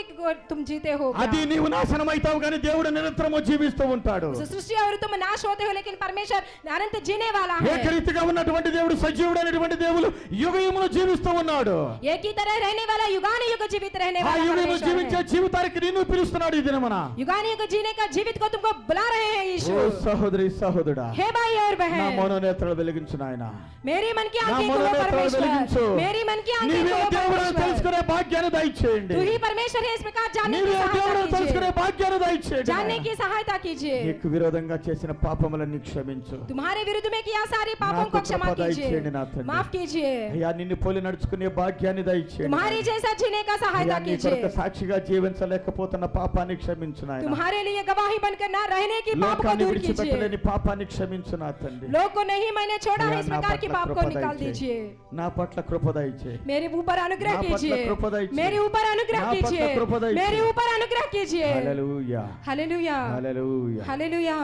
तुम जीते हो क्या? అది నీవు నాశనం అవుతావు కానీ దేవుడు నిరంతరము జీవిస్తూ ఉంటాడు. इस सृष्टि और तुम नाश होते हो, लेकिन परमेश्वर अनंत जीने वाला है। ఏకరీతిగా ఉన్నటువంటి దేవుడు సజీవుడైనటువంటి దేవుడు యుగయుమును జీవిస్తూ ఉన్నాడు. एक ही तरह रहने वाला युगान युग जीवित रहने ఆ वाला యుగమును परमेश्वर జీవించే है। జీవితానికి నిన్ను పిలుస్తున్నాడు ఈ దినమున. युगान युग जीने का जीवित को तुमको बुला रहे हैं ఓ यीशु। సహోదరి సహోదరుడా, हे भाई और నా बहन, మనోనేత్రాలు వెలిగించు నాయనా. मेरी मन की నా आंखें खोलो మనోనేత్రాలు వెలిగించు. परमेश्वर, मेरी मन की आंखें నీవే खोलो దేవుడని परमेश्वर। తెలుసుకునే భాగ్యాన్ని దయచేయండి. तू ही परमेश्वर है, इस प्रकार जानने की నీవే सहायता దేవుడని తెలుసుకునే कीजिए, భాగ్యాన్ని దయచేయండి. जानने की सहायता कीजिए। నీకు విరోధంగా చేసిన పాపములన్నీ క్షమించు. तुम्हारे विरुद्ध में किया सारे पापों నాకు को क्षमा కృప దయచేయండి నా कीजिए, తండ్రి. माफ कीजिए। అయ్యా నిన్ను పోలి నడుచుకునే భాగ్యాన్ని దయచేయండి. तुम्हारी जैसा जीने का అయ్యా सहायता నీ కొరకు कीजिए। సాక్షిగా జీవించలేకపోతున్న పాపాన్ని క్షమించు నాయనా. तुम्हारे लिए गवाही बनकर ना रहने की पाप को లోకాన్ని दूर कीजिए। విడిచిపెట్టలేని పాపాన్ని క్షమించు నా తండ్రి. लोग को नहीं मैंने छोड़ा है, అయ్యా इस నా प्रकार की పట్ల पाप కృప को निकाल దయచేయి. दीजिए। నా పట్ల కృప దయచేయి. मेरे ऊपर अनुग्रह నా పట్ల कीजिए, కృప దయచేయి. मेरे ऊपर अनुग्रह నా పట్ల कीजिए, కృప దయచేయి. मेरे ऊपर अनुग्रह कीजिए। హల్లెలూయా हालेलुया, హల్లెలూయా. हालेलुया।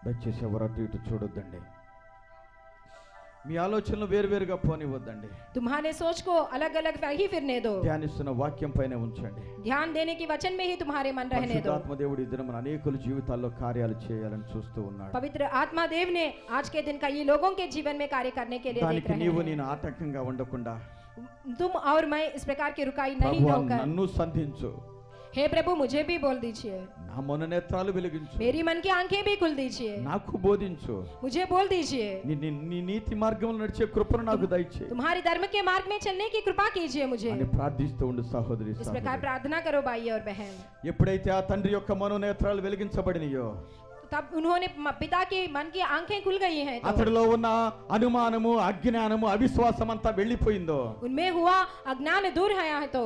దయచేసి ఎవరు అటు ఇటు చూడొద్దండి. మీ ఆలోచనలు వేరువేరుగా పోనివద్దండి. तुम्हारे सोच को अलग अलग ही फिरने दो, ధ్యానిస్తున్న వాక్యం పైన ఉంచండి. ध्यान देने की वचन में ही तुम्हारे मन रहने दो। పరిశుద్ధాత్మ దేవుడు ఈ దినమున అనేకుల జీవితాల్లో కార్యాలు చేయాలని చూస్తూ ఉన్నాడు. पवित्र आत्मा देव ने आज के दिन कई लोगों के जीवन में कार्य करने के लिए देख దానికి रहे నీవు हैं। నేను ఆటంకంగా ఉండకుండా तुम और मैं इस प्रकार की रुकाई नहीं ప్రభువా होकर, నన్ను సంధించు. हे प्रभु मुझे भी बोल दीजिए, నా మనోనేత్రాలు వెలిగించు. मेरी मन की आंखें भी खुल दीजिए, నాకు బోధించు. मुझे बोल दीजिए, నీ నీతి మార్గంలో నడిచే కృపను నాకు దయచేయి तुम्हारी धर्म के मार्ग में चलने की कृपा कीजिए मुझे। అని ప్రార్థిస్తూ ఉండు సహోదరి इस प्रकार సహోదరుడు. प्रार्थना करो भाई और बहन। ఎప్పుడైతే ఆ తండ్రి యొక్క మనోనేత్రాలు వెలిగించబడినయో तब उन्होंने पिता की मन की आंखें खुल गई हैं, तो అతడిలో ఉన్న అనుమానము అజ్ఞానము అవిశ్వాసం అంతా వెళ్ళిపోయిందో उनमें हुआ अज्ञान दूर है, तो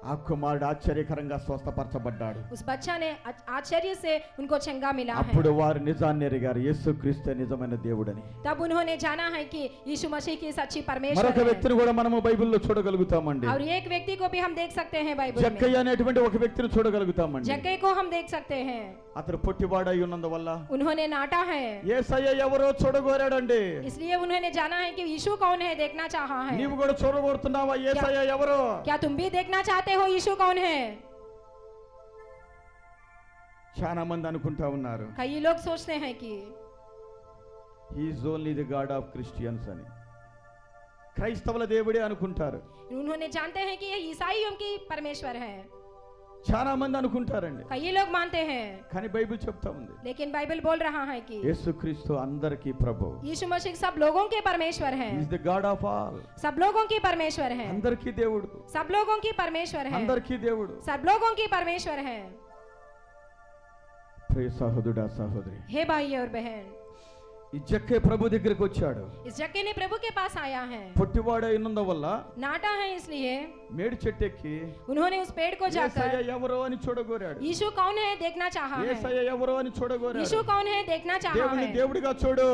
ఆ కుమారుడు ఆశ్చర్యకరంగా స్వస్థపరచబడ్డాడు. उस बच्चा ने आश्चर्य से उनको चंगा मिला है. అప్పుడు వారు నిజాన్ని ఎరిగారు, యేసుక్రీస్తు నిజమైన దేవుడని. तब उन्होंने जाना है कि यीशु मसीह की सच्ची परमेश्वर మరొక है. వ్యక్తిని కూడా మనము బైబిల్లో చూడగలుగుతామండి. और एक व्यक्ति को भी हम देख सकते हैं बाइबल में. జక్కయ్య అనేటువంటి ఒక వ్యక్తిని చూడగలుగుతామండి. जक्कई को हम देख सकते हैं. అతడు పొట్టివాడై ఉన్నందువల్ల उन्होंने नाटा है, యేసయ్య ఎవరో చూడగోరాడండి. इसलिए उन्होंने जाना है कि यीशु कौन है देखना चाहा है. నీవు కూడా చూడగోరుతున్నావా యేసయ్య ఎవరో? क्या तुम भी देखना चाहते हो यीशु कौन है? చాలా మంది అనుకుంటా ఉన్నారు, कई लोग सोचते हैं कि he is only the God of Christians అని. క్రైస్తవుల దేవుడే అనుకుంటారు. उन्होंने जानते हैं कि ये ईसाइयों की परमेश्वर है. చాలా మంది అనుకుంటారండి, कई लोग मानते हैं, కానీ బైబిల్ చెప్తా ఉంది लेकिन बाइबल बोल रहा है कि యేసుక్రీస్తు అందరికీ ప్రభు. यीशु मसीह सब लोगों के परमेश्वर है. Is the God of all. सब लोगों की परमेश्वर है. అందరికీ దేవుడు, सब लोगों की परमेश्वर है. అందరికీ దేవుడు. सब लोगों की परमेश्वर है. ప్రియ సహోదరుడా సహోదరి, हे भाई और बहन, ఈ జక్కే ప్రభు దగ్గరికి వచ్చాడు. इस जक्के ने प्रभु के पास आया है. పొట్టివాడై ఉన్నందువల్ల नाटा है इसलिए మేడి చెట్టెక్కి उन्होंने उस पेड़ को యేసయ్య जाकर ఎవరో అని చూడగోరాడు. यीशु कौन है देखना चाहा है. యేసయ్య ఎవరో అని చూడగోరాడు. यीशु कौन है देखना चाहा దేవుని है. దేవుడిగా చూడు,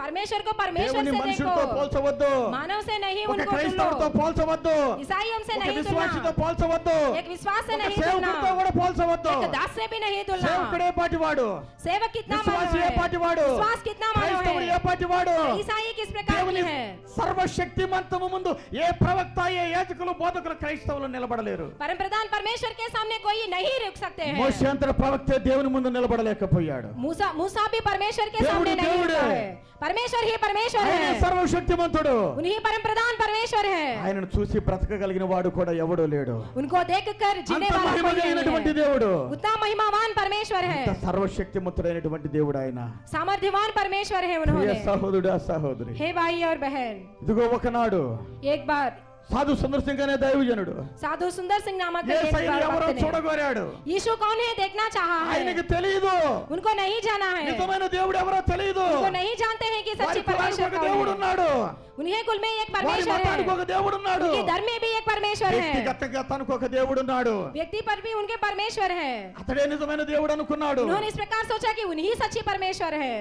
परमेश्वर को परमेश्वर దేవుని से మనుషులతో देखो, పోల్చవద్దు, मानव से नहीं ఒక उनको క్రైస్తవుడితో तुलना, పోల్చవద్దు, ईसाइयों से ఒక नहीं విశ్వాసితో तुलना, పోల్చవద్దు, एक विश्वास से ఒక नहीं సేవకుడితో तुलना, కూడా పోల్చవద్దు. एक दास से भी नहीं तुलना. సేవకుడే పాటివాడు, सेवक कितना मानव విశ్వాసి ఏ है, పాటివాడు, विश्वास कितना मानव క్రైస్తవుడు ఏ है, పాటివాడు. ईसाई किस प्रकार దేవుని की है. సర్వశక్తిమంతము ముందు ఏ ప్రవక్త, ఏ యాజకులు, బోధకులు క్రైస్తవులు నిలబడలేరు. परम प्रधान परमेश्वर के सामने कोई नहीं रुक सकते हैं. మోషే అంతటి ప్రవక్త దేవుని ముందు నిలబడలేకపోయాడు. मूसा भी परमेश्वर के దేవుడు सामने नहीं దేవుడే. रुका है. परमेश्वर ही परमेश्वर ఆయన है, సర్వశక్తిమంతుడు. उन्हीं परम प्रधान परमेश्वर है. ఆయనను చూసి బ్రతకగలిగిన వాడు కూడా ఎవడూ లేడు. उनको देखकर जीने అంత वाला మహిమ कोई नहीं కలిగినటువంటి है. దేవుడు, उतना महिमावान परमेश्वर है, అంత సర్వశక్తిమంతుడైనటువంటి దేవుడు ఆయన. सामर्थ्यवान परमेश्वर है ప్రియ उन्होंने. సహోదరుడా సహోదరి, हे भाई और बहन, ఇదిగో ఒకనాడు एक बार సాధు సుందర్ సింగ్ అనే దైవజనుడు साधु सुंदर सिंह नामक एक యేసయ్యను ఎవరో भक्त ने చూడగోరాడు. यीशु कौन है देखना चाहा है. ఆయనకి తెలియదు, उनको नहीं जाना है, నిజమైన దేవుడు ఎవరో తెలియదు. उनको नहीं जानते हैं कि వారి सच्ची కులానికి परमेश्वर ఒక कौन దేవుడు है. ఉన్నాడు, उन्हें कुल में एक వారి परमेश्वर మతానికి है, ఒక దేవుడు ఉన్నాడు, उनके धर्म में भी एक परमेश्वर है, వ్యక్తిగతంగా తనకు ఒక దేవుడు ఉన్నాడు. व्यक्ति पर भी उनके परमेश्वर है. అతడే నిజమైన దేవుడు అనుకున్నాడు. उन्होंने इस प्रकार सोचा कि उन्हीं सच्ची परमेश्वर है.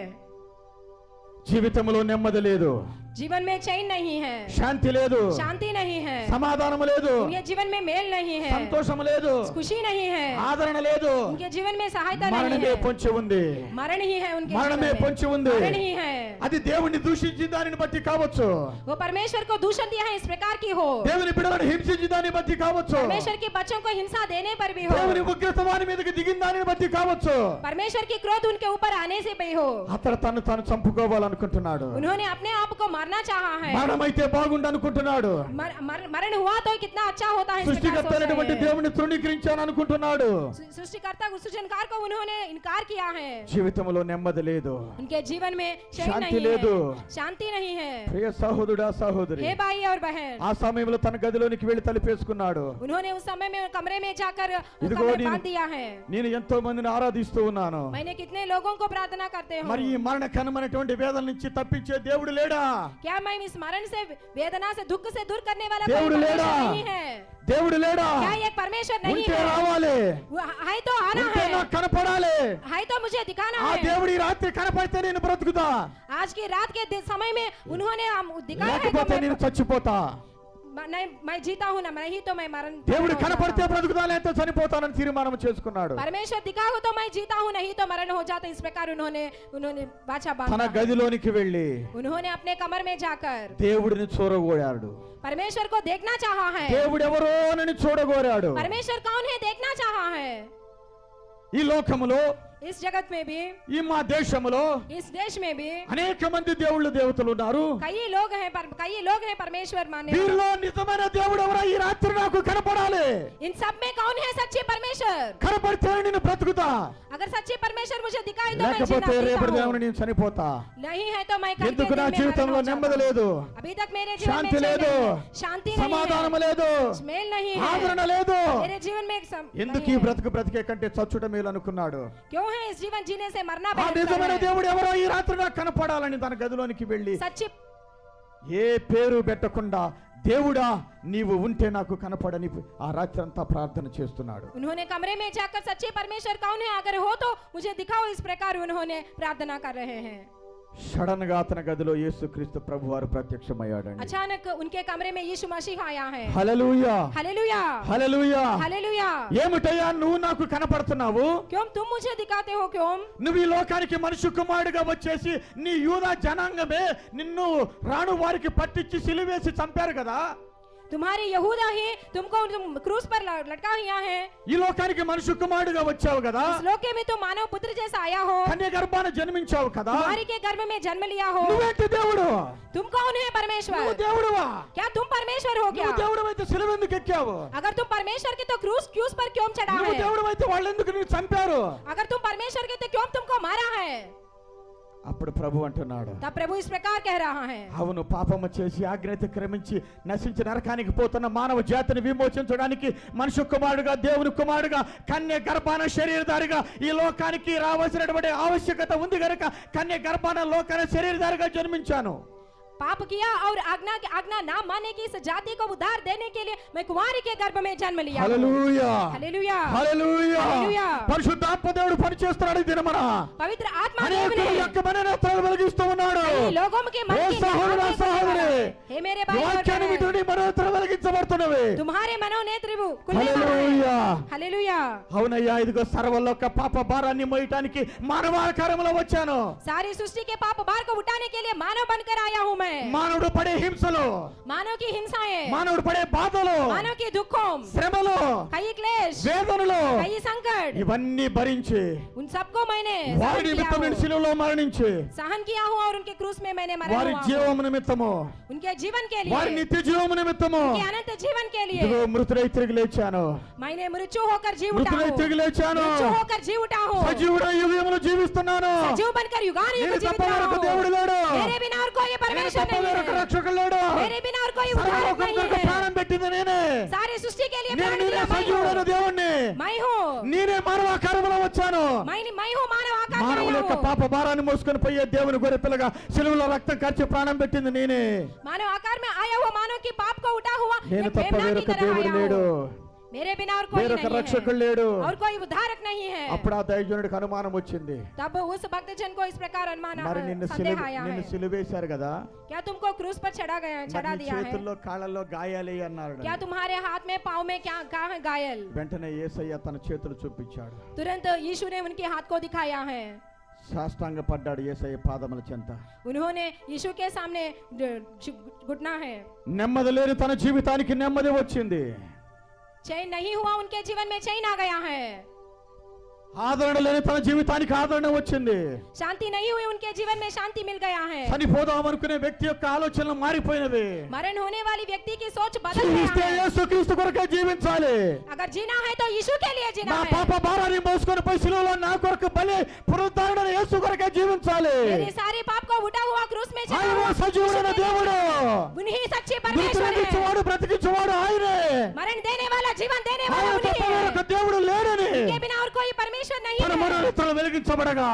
జీవితంలో నెమ్మది లేదు, जीवन में चैन नहीं है, శాంతి లేదు, शांति नहीं है, సమాధానం లేదు, उनके जीवन में मेल नहीं है, సంతోషం లేదు, खुशी नहीं है, ఆదరణ లేదు. उनके जीवन में सहायता नहीं మరణమే है, పొంచి ఉంది, मरण ही है उनके మరణమే जीवन में, పొంచి ఉంది. मरण ही है. అది దేవుణ్ణి దూషించి దానిని బట్టి కావచ్చు, वो परमेश्वर को दूषण दिया है इस प्रकार की हो, దేవుని బిడ్డలను హింసించి దాన్ని బట్టి కావచ్చు, परमेश्वर के बच्चों को हिंसा देने पर भी हो, దేవుని ఉగ్రత వారి మీదకి దిగిన దానిని బట్టి కావచ్చు. परमेश्वर की क्रोध उनके ऊपर आने से भी हो. అతడు తను తాను చంపుకోవాలనుకుంటున్నాడు. उन्होंने अपने आप को मारना चाहा है. మరణమైతే బాగుండు అనుకుంటున్నాడు. मरण हुआ तो कितना अच्छा होता है इस प्रकार సృష్టికర్త सोच रहे అయినటువంటి हैं. దేవుని తృణీకరించాను అనుకుంటున్నాడు. सृष्टिकर्ता सृजनकार को उन्होंने इनकार किया है. జీవితంలో నెమ్మది లేదు, उनके जीवन में चैन శాంతి नहीं లేదు. है, शांति नहीं है. ప్రియ సహోదరుడా సహోదరి, हे भाई और बहन, ఆ సమయంలో తన గదిలోనికి వెళ్లి తలుపేసుకున్నాడు. उन्होंने उस समय में कमरे में जाकर इधर कमरे को बांध दिया है. నేను ఎంతో మందిని ఆరాధిస్తూ ఉన్నాను, मैंने कितने लोगों को प्रार्थना करते మరి हो. ఈ మరణకరమైనటువంటి వేదన నుంచి తప్పించే దేవుడు లేడా? क्या मैं इस मरण से वेदना से दुख से दूर करने वाला कोई దేవుడు లేడా? परमेश्वर नहीं है? దేవుడు లేడా? क्या एक परमेश्वर नहीं ఉంటే है? రావాలి, है तो आना ఉంటే है, నాకు కనపడాలి. है तो मुझे दिखाना ఆ है. దేవుడు ఈ రాత్రి కనపడితే నేను బ్రతుకుతా, आज की रात के समय में उन्होंने हम दिखाया है तो లేకపోతే నేను చచ్చిపోతా. नहीं, मैं जीता हूँ ना, नहीं तो मैं मरण. దేవుడు కనపడితే బ్రతుకుతా, లేకపోతే చనిపోతానని తీర్మానం చేసుకున్నాడు. परमेश्वर दिखा हो तो मैं जीता हूँ, नहीं तो मरण हो जाता. इस प्रकार उन्होंने बाछा తన बांधा. గదిలోనికి వెళ్ళి उन्होंने अपने कमर में जाकर దేవుడిని చూడగోరాడు. परमेश्वर को देखना चाहा है. దేవుడు ఎవరో అని చూడగోరాడు. परमेश्वर कौन है देखना चाहा है. ఈ లోకములో, इस जगत में भी, ఈ మా దేశములో इस देश में भी అనేక మంది దేవుళ్ళు దేవతలు ఉన్నారు. कई लोग हैं परमेश्वर मानने वाले. వీరిలో నిజమైన దేవుడు ఎవరో ఈ రాత్రి నాకు కనపడాలి. इन सब में कौन है सच्चे परमेश्वर. కనపడితే నేను బ్రతుకుతా, अगर सच्चे परमेश्वर मुझे दिखाई तो मैं లేకపోతే రేపటి जीता దేవుని हूँ. నేను చనిపోతా. नहीं है तो मैं कल के ఎందుకు दिन నా में జీవితంలో मरण हो నెమ్మది जाता हूँ. లేదు, अभी तक मेरे जीवन में శాంతి चैन లేదు, नहीं है, शांति नहीं సమాధానం है, లేదు, मेल नहीं ఆదరణ है. లేదు. मेरे जीवन में एक ఎందుకు नहीं ఈ है. బ్రతికే కంటే చచ్చుట మేలు అనుకున్నాడు. क्यों है इस जीवन जीने से मरना ఆ बेहतर నిజమైన है. దేవుడు ఎవరో ఈ రాత్రి నాకు కనపడాలని తన గదిలోనికి వెళ్ళి सच्ची ఏ పేరు పెట్టకుండా దేవుడా నీవు ఉంటే నాకు కనపడని ఆ రాత్రి అంతా ప్రార్థన చేస్తున్నాడు. उन्होंने कमरे में जाकर सच्चे परमेश्वर कौन है अगर हो तो मुझे दिखाओ, इस प्रकार उन्होंने प्रार्थना कर रहे हैं. సడన్ గా అతని గదిలో యేసుక్రీస్తు ప్రభువారు ప్రత్యక్షమయ్యాడండి. अचानक उनके कमरे में यीशु मसीह आया है. Hallelujah hallelujah hallelujah. हालेलुया. ఏమిటయ్యా నువ్వు నాకు కనపడుతున్నావు? क्यों तुम मुझे दिखाते हो? क्यों నువ్వు ఈ లోకానికి మనుష్య కుమారుడిగా వచ్చేసి నీ యూదా జనాంగమే నిన్ను రాను వారికి పట్టించి సిలువేసి చంపారు కదా. तुम्हारे यहूदा ही तुमको क्रूस पर लटका दिया है. ఈ లోకానికి మనుష్య కుమారుడిగా వచ్చావు కదా. इस लोके में तुम मानव पुत्र जैसा आया हो. కన్య గర్భాన జన్మించావు కదా. कुमारी के गर्भ में जन्म लिया हो. నువ్వేంటి దేవుడు? तुम कौन है? परमेश्वर. నువ్వు దేవుడువా? क्या तुम परमेश्वर हो? क्या నువ్వు దేవుడవైతే సిలువ ఎందుకు ఎక్కావు? अगर तुम परमेश्वर के तो क्रूस पर क्यों चढ़ा నువ్వు है? దేవుడవైతే వాళ్ళు ఎందుకు నిన్ను చంపారు? अगर तुम परमेश्वर के तो क्यों तुमको मारा है? అప్పుడు ప్రభు అంటున్నాడు, तब प्रभु इस प्रकार कह रहा है, అవును పాపము చేసి ఆజ్ఞత క్రమించి నశించి నరకానికి పోతున్న మానవ జాతిని విమోచించడానికి మనుష్య కుమారుడుగా దేవుని కుమారుడుగా కన్య గర్భాన శరీరధారిగా ఈ లోకానికి రావాల్సినటువంటి ఆవశ్యకత ఉంది కనుక కన్య గర్భాన లోకాన శరీరధారిగా జన్మించాను. पाप किया और आज्ञा ना मानने की इस जाति को उद्धार देने के लिए मैं कुमारी के गर्भ में जन्म लिया. Hallelujah hallelujah hallelujah. హల్లెలూయా. పరిశుద్ధాత్మ దేవుడు పనిచేస్తున్నాడు ఈ దినమన. पवित्र आत्मा అనేకుల देव యొక్క మనోనేత్రాలు వెలిగిస్తూ ఉన్నాడు. ने लोगों के मन ఏ की సహోదరా సహోదరి, हे मेरे ఈ भाई और వాక్యాన్ని बहन, వింటుని మనోనేత్రాలు వెలిగించబడుతున్నవి. तुम्हारे मनोनेत्र खुले హల్లెలూయా. हालेलुया. అవునయ్యా, ఇదిగో సర్వలోక పాప భారాన్ని మోయటానికి మానవాకారంలో వచ్చాను. सारी सृष्टि के पाप भार को उठाने के लिए मानव बनकर आया हूँ मैं. మానవుడు పడే హింసలు, मानव की हिंसाएं, మానవుడు పడే బాధలు, मानव की दुखों, శ్రమలు, कई क्लेश, వేదనలు कई संकट, ఇవన్నీ భరించి उन सबको मैंने వారి सहन किया నిమిత్తం నేను हूँ. శిలువలో మరణించి सहन किया हूँ और उनके क्रूस में मैंने मरा వారి हुआ हूँ. జీవము నిమిత్తము, उनके जीवन के వారి लिए, నిత్య జీవము నిమిత్తము उनके अनंत जीवन के लिए ఇదిగో మృతుడై తిరిగి లేచాను. मैंने मृत्यु होकर जी उठा మృతుడై हूँ. తిరిగి లేచాను. मृत्यु होकर जी उठा हूँ. సజీవుడై యుగములు జీవిస్తున్నాను. सजीव बनकर युगान युग నేను जीवित తప్ప रहा వేరొక हूँ. దేవుడు లేడు. मेरे बिना और कोई నేను परमेश्वर తప్ప नहीं వేరొక है. రక్షకుడు లేడు. मेरे बिना और कोई उद्धारक సర్వలోకం नहीं కొరకు है. ప్రాణం పెట్టింది నేనే. सारी सृष्टि के लिए నేను प्राण నేనే दिया मैं సజీవుడైన हूँ. దేవుణ్ణి. मैं हूँ. నేనే మానవాకారంలో వచ్చాను. मैं हूँ मानव आकार में మానవుల आया యొక్క हूँ. పాప భారాన్ని మోసుకొని పోయే దేవుని గొర్రె పిల్లగా సిలువలో రక్తం కార్చి ప్రాణం పెట్టింది నేనే. मानव आकार में आया हुआ मानव की पाप को उठा हुआ నేను एक తప్ప मेमना की వేరొక तरह దేవుడు आया లేడు. हूँ. मेरे बिना और कोई వేరొక नहीं రక్షకుడు है లేడు. और कोई उद्धारक नहीं है. అప్పుడు ఆ దైవజనుడికి అనుమానం వచ్చింది. तब उस भक्तजन को इस प्रकार अनुमान మరి నిన్ను संदेह आया है. సిలువేశారు కదా, क्या तुमको क्रूस पर चढ़ा మరి నీ दिया है? చేతుల్లో కాళ్ళల్లో గాయాలే అన్నాడు. क्या तुम्हारे हाथ में पाँव में क्या कहाँ है घायल? వెంటనే యేసయ్య తన చేతులు చూపించాడు. तुरंत यीशु ने उनके हाथ को दिखाया है. సాష్టాంగ పడ్డాడు యేసయ్య పాదముల చెంత. उन्होंने यीशु के सामने घुटना है. నెమ్మది లేని తన జీవితానికి నెమ్మది వచ్చింది. चैन नहीं हुआ, उनके जीवन में चैन आ गया है. ఆదరణ లేని తన జీవితానికి ఆదరణ వచ్చింది. शांति नहीं हुई, उनके जीवन में शांति मिल गया है. చనిపోదాం అనుకునే వ్యక్తి యొక్క ఆలోచనలు మారిపోయినవి. मरण होने वाली व्यक्ति की सोच बदल गया జీవిస్తే है. యేసుక్రీస్తు కొరకే జీవించాలి. अगर जीना है तो यीशु के लिए जीना నా है. పాప భారాన్ని మోసుకొని పోయి సిలువలో నా కొరకు బలి పునరుద్ధరణ యేసు కొరకే జీవించాలి. मेरे सारे पाप को उठा हुआ क्रूस में चढ़ा ఆయన हुआ సజీవుడైన దేవుడు. उन्हीं सच्चे परमेश्वर है. మృతుడినిచ్చేవాడు బ్రతికించేవాడు ఆయనే. मरण देने वाला, जीवन देने वाला ఆయన उन्हीं తప్ప है. వేరొక దేవుడు లేడని उनके बिना और कोई परमेश्वर नहीं తన है. మనోనేత్రాలు వెలిగించబడగా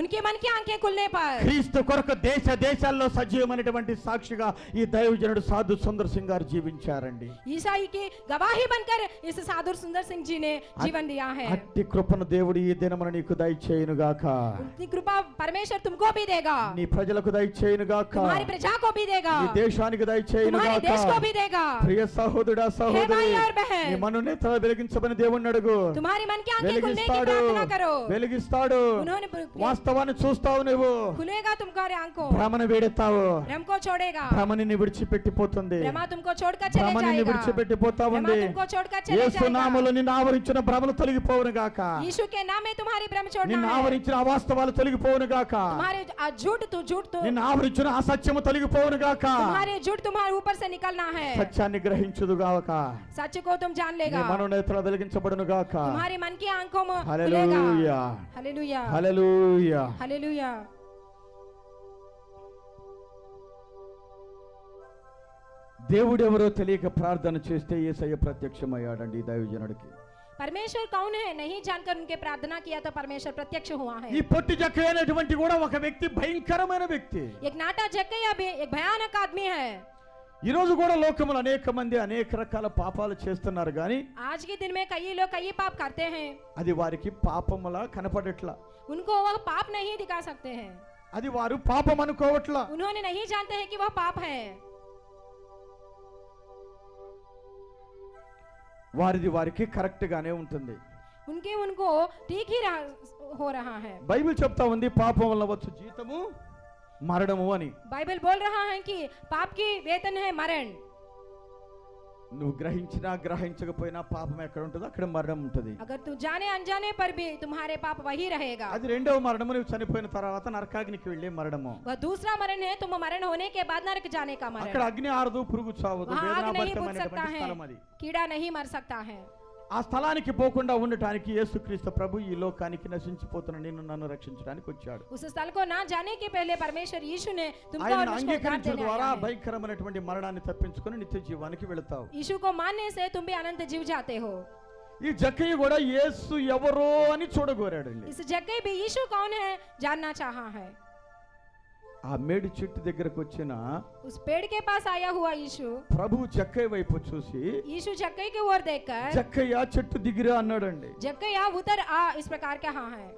उनके मन की आंखें खुलने पर క్రీస్తు కొరకు దేశ దేశాల్లో సజీవమైనటువంటి సాక్షిగా ఈ దైవజనుడు సాధు సుందర్ సింగ్ గారు జీవించారండి. ईसाई की गवाही बनकर इस साधु सुंदर सिंह जी ने जीवन दिया है. అట్టి కృపను దేవుడు ఈ దినమున నీకు దయచేయును గాక. उतनी कृपा परमेश्वर तुमको भी देगा, నీ ప్రజలకు దయచేయును గాక. तुम्हारी प्रजा को भी देगा, నీ దేశానికి దయచేయును तुम्हारे గాక. देश को भी देगा. ప్రియ సహోదరుడా हे సహోదరి, भाई और बहन, నీ మనోనేత్రాలు వెలిగించమని దేవుణ్ణి అడుగు. तुम्हारी मन की आंखें खुलने की వెలిగిస్తాడు, प्रार्थना करो. వెలిగిస్తాడు. उन्होंने వాస్తవాన్ని చూస్తావు నువ్వు. खुलेगा तुम्हारे आंखों, భ్రమను వేడెత్తావు. भ्रम को छोड़ेगा. భ్రమని విడిచిపెట్టిపోతుంది. भ्रमा तुमको छोड़कर चले భ్రమని जाएगा. విడిచిపెట్టిపోతా भ्रमा ఉంది. तुमको छोड़कर चले యేసు जाएगा. నామములో నిన్ను ఆవరించిన భ్రమలు తొలగిపోవును గాక. यीशु के नाम में तुम्हारी भ्रम छोड़ना నిన్ను है. ఆవరించిన అవాస్తవాలు తొలగిపోవును గాక. तुम्हारे झूठ तू నిన్ను ఆవరించిన అసత్యము తొలగిపోవును గాక. तुम्हारे झूठ तुम्हारे ऊपर से निकलना है. సత్యాన్ని గ్రహించుదు గాక. सच को तुम जान నీ लेगा. మనోనేత్రాలు వెలిగించబడును గాక. तुम्हारी मन की आंखों में खुलेगा. హల్లెలూయా हालेलुया హల్లెలూయా. हालेलुया. దేవుడెవరో తెలియక ప్రార్థన చేస్తే యేసయ్య ప్రత్యక్షమయ్యాడండి ఈ దైవజనుడికి. परमेश्वर कौन है नहीं जानकर उनके प्रार्थना किया तो परमेश्वर प्रत्यक्ष हुआ है. ఈ పొట్టి జక్క అనేటువంటి కూడా ఒక వ్యక్తి, భయంకరమైన వ్యక్తి. एक नाटा जक्कैया भी एक भयानक आदमी है. ఈ రోజు కూడా లోకములో అనేక మంది అనేక రకాల పాపాలు చేస్తున్నారు కానీ आज के दिन में कई लोग कई पाप करते हैं, అది వారికి పాపములా కనపడట్లా, उनको वह पाप नहीं दिखा सकते हैं, అది వారు పాపం అనుకోవట్లా. उन्होंने नहीं जानते हैं कि वह पाप है. వారిది వారికి కరెక్ట్ గానే ఉంటుంది. उनको ठीक ही हो रहा है. బైబిల్ చెప్తా ఉంది పాపం వల్ల వచ్చు జీతము మరణము అని. बाइबल बोल रहा है कि पाप की वेतन है मरण. నువ్వు గ్రహించినా గ్రహించకపోయినా పాపం ఎక్కడ ఉంటుందో అక్కడ మరణం ఉంటుంది. अगर तू जाने अनजाने पर भी तुम्हारे पाप वही रहेगा. అది రెండవ మరణము, నువ్వు చనిపోయిన తర్వాత నరకాగ్నికి వెళ్ళే మరణము. वह दूसरा मरण है, तुम मरण होने के बाद नरक जाने का मरण. అక్కడ అగ్ని ఆరదు, పురుగు చావదు, వేదనాభరితమైనటువంటి స్థలం అది. कीड़ा नहीं मर सकता है. ఆ స్థలానికి పోకుండా ఉండటానికి యేసుక్రీస్తు ప్రభు ఈ లోకానికి నశించిపోతున్న నిన్ను నన్ను రక్షించడానికి వచ్చాడు. उस स्थल को ना जाने के पहले परमेश्वर यीशु ने तुमको ఆయన और मुझको उद्धार అంగీకరించడం देने ద్వారా आया है. భయంకరమైనటువంటి మరణాన్ని తప్పించుకొని నిత్య జీవానికి వెళతావు. यीशु को मानने से तुम भी अनंत जीव जाते हो. ఈ జక్కయ్య కూడా యేసు ఎవరో అని చూడగోరాడండి. इस जगह भी यीशु कौन है जानना चाहा है. ఆ మేడి చెట్టు దగ్గరకు వచ్చిన उस पेड़ के पास आया हुआ यीशु ప్రభు జక్కయ్య వైపు చూసి यीशु जक्कई की ओर देखकर జక్కయ్య చెట్టు దిగిరా అన్నాడండి. जक्कई उतर आ, इस प्रकार कहा है.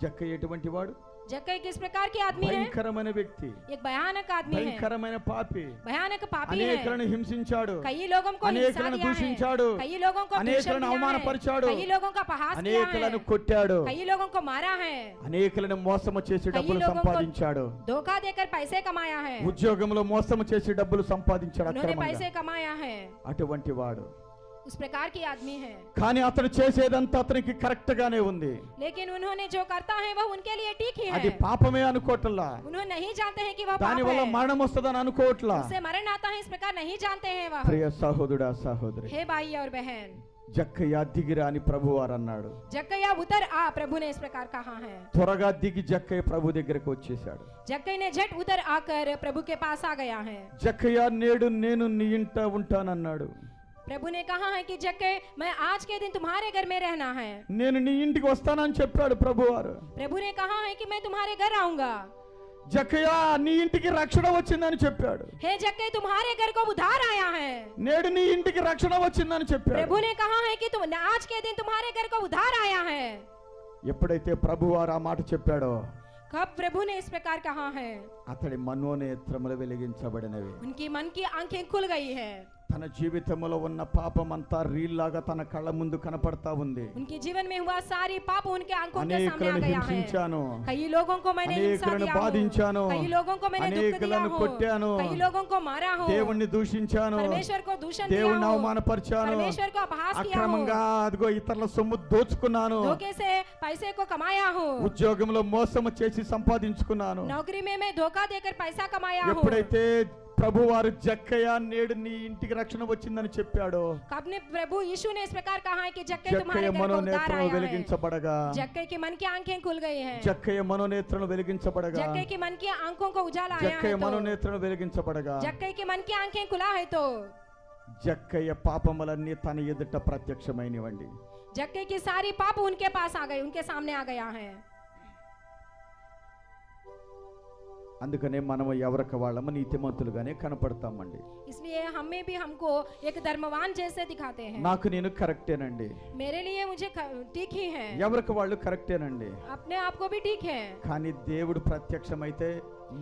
జక్కయ్య ఎటువంటి వాడు? जक्कई किस प्रकार के आदमी है? భయంకరమైన వ్యక్తి, एक भयानक आदमी है, భయంకరమైన పాపి, भयानक पापी है. అనేకులను హింసించాడు, कई लोगों को हिंसा అనేకులను दिया है, దూషించాడు, कई लोगों को दूषण అనేకులను दिया है, అవమానపరిచాడు, कई लोगों का अपहास किया అనేకులను है, కొట్టాడు, कई लोगों को मारा है, అనేకులను మోసము చేసి డబ్బులు लोगों को సంపాదించాడు, धोखा देकर पैसे कमाया है, ఉద్యోగంలో మోసము చేసి డబ్బులు సంపాదించాడు उन्होंने అక్రమంగా. पैसे कमाया है. అటువంటి వాడు. उस प्रकार की आदमी है. కానీ అతను చేసేదంతా అతనికి కరెక్ట్ గానే ఉంది. लेकिन उन्होंने जो करता है वह उनके लिए ठीक ही అది है. పాపమే అనుకోవట్లా, उन्होंने नहीं जानते हैं कि वह पाप దాని వల్ల है. మరణం వస్తుందని అనుకోవట్లా. उससे मरण आता है इस प्रकार नहीं जानते हैं वह. ప్రియ సహోదరుడా సహోదరి, हे भाई और बहन, జక్కయ్య దిగిరా అని ప్రభువారు అన్నాడు. जक्कैया उतर आ, प्रभु ने इस प्रकार कहा है. త్వరగా దిగి జక్కయ్య ప్రభు దగ్గరకు వచ్చేసాడు. जक्कई ने झट उतर आकर प्रभु के पास आ गया है. జక్కయ్య నేడు నేను నీ ఇంట ఉంటానన్నాడు. प्रभु ने कहा है कि जक्कई मैं आज के दिन तुम्हारे घर में रहना है. నేను నీ ఇంటికి వస్తానని చెప్పాడు ప్రభువారు. प्रभु ने कहा है कि मैं तुम्हारे घर आऊंगा. జక్కయ్య నీ ఇంటికి రక్షణ వచ్చిందని చెప్పాడు. हे जक्कई तुम्हारे घर को उद्धार आया है. నేడు నీ ఇంటికి రక్షణ వచ్చిందని చెప్పాడు. प्रभु ने कहा है कि तुम आज के दिन तुम्हारे घर को उद्धार आया है. ఎప్పుడైతే ప్రభువారు ఆ మాట చెప్పాడో कब प्रभु ने इस प्रकार कहा है, అతడి మనోనేత్రములు వెలిగించబడినవి. उनकी मन की आंखें खुल गई है. తన జీవితంలో ఉన్న పాపం అంతా రీల్లాగా తన కళ్ళ ముందు కనపడతా ఉంది. उनके जीवन में हुआ सारी पाप उनके आंखों के सामने आ అనేకులను गया है. హింసించాను, कई लोगों को मैंने हिंसा అనేకులను दिया हूं, బాధించాను, कई लोगों को मैंने दुख दिया అనేకులను हूं, కొట్టాను, कई लोगों को मारा हूं, దేవుణ్ణి దూషించాను, परमेश्वर को दूषण दिया దేవుణ్ణి हूं, అవమానపరిచాను, परमेश्वर को अपहास किया हूं, అక్రమంగా అదిగో ఇతరుల సొమ్ము దోచుకున్నాను, धोखे से पैसे को कमाया हूं, ఉద్యోగంలో మోసము చేసి సంపాదించుకున్నాను. नौकरी में मैं धोखा देकर पैसा कमाया हूं. ఎప్పుడైతే ప్రభువారు జక్కయ్య నేడు నీ ఇంటికి రక్షణ వచ్చిందని చెప్పాడో कब ने प्रभु यीशु ने इस प्रकार कहा है कि जक्कई జక్కయ్య तुम्हारे घर को उद्धार మనోనేత్రములు आया है. వెలిగించబడగా जक्कई की मन की आंखें खुल गई हैं. జక్కయ్య మనోనేత్రములు వెలిగించబడగా जक्कई की मन की आंखों को उजाला आया జక్కయ్య है तो మనోనేత్రములు వెలిగించబడగా जक्कई की मन की आंखें खुला है तो జక్కయ్య పాపములన్నీ తన ఎదుట ప్రత్యక్షమైనవండి. जक्कई की सारी पाप उनके पास आ गई, उनके सामने आ गया है. అందుకనే మనం ఎవరికి వాళ్ళము నీతిమంతులుగానే కనపడతామండి. इसलिए हमें भी हमको एक धर्मवान जैसे दिखाते हैं. నాకు నేను కరెక్టేనండి, मेरे लिए मुझे ठीक ही है, ఎవరికి వాళ్ళు కరెక్టేనండి. अपने आप को भी ठीक है. కానీ దేవుడు ప్రత్యక్షమైతే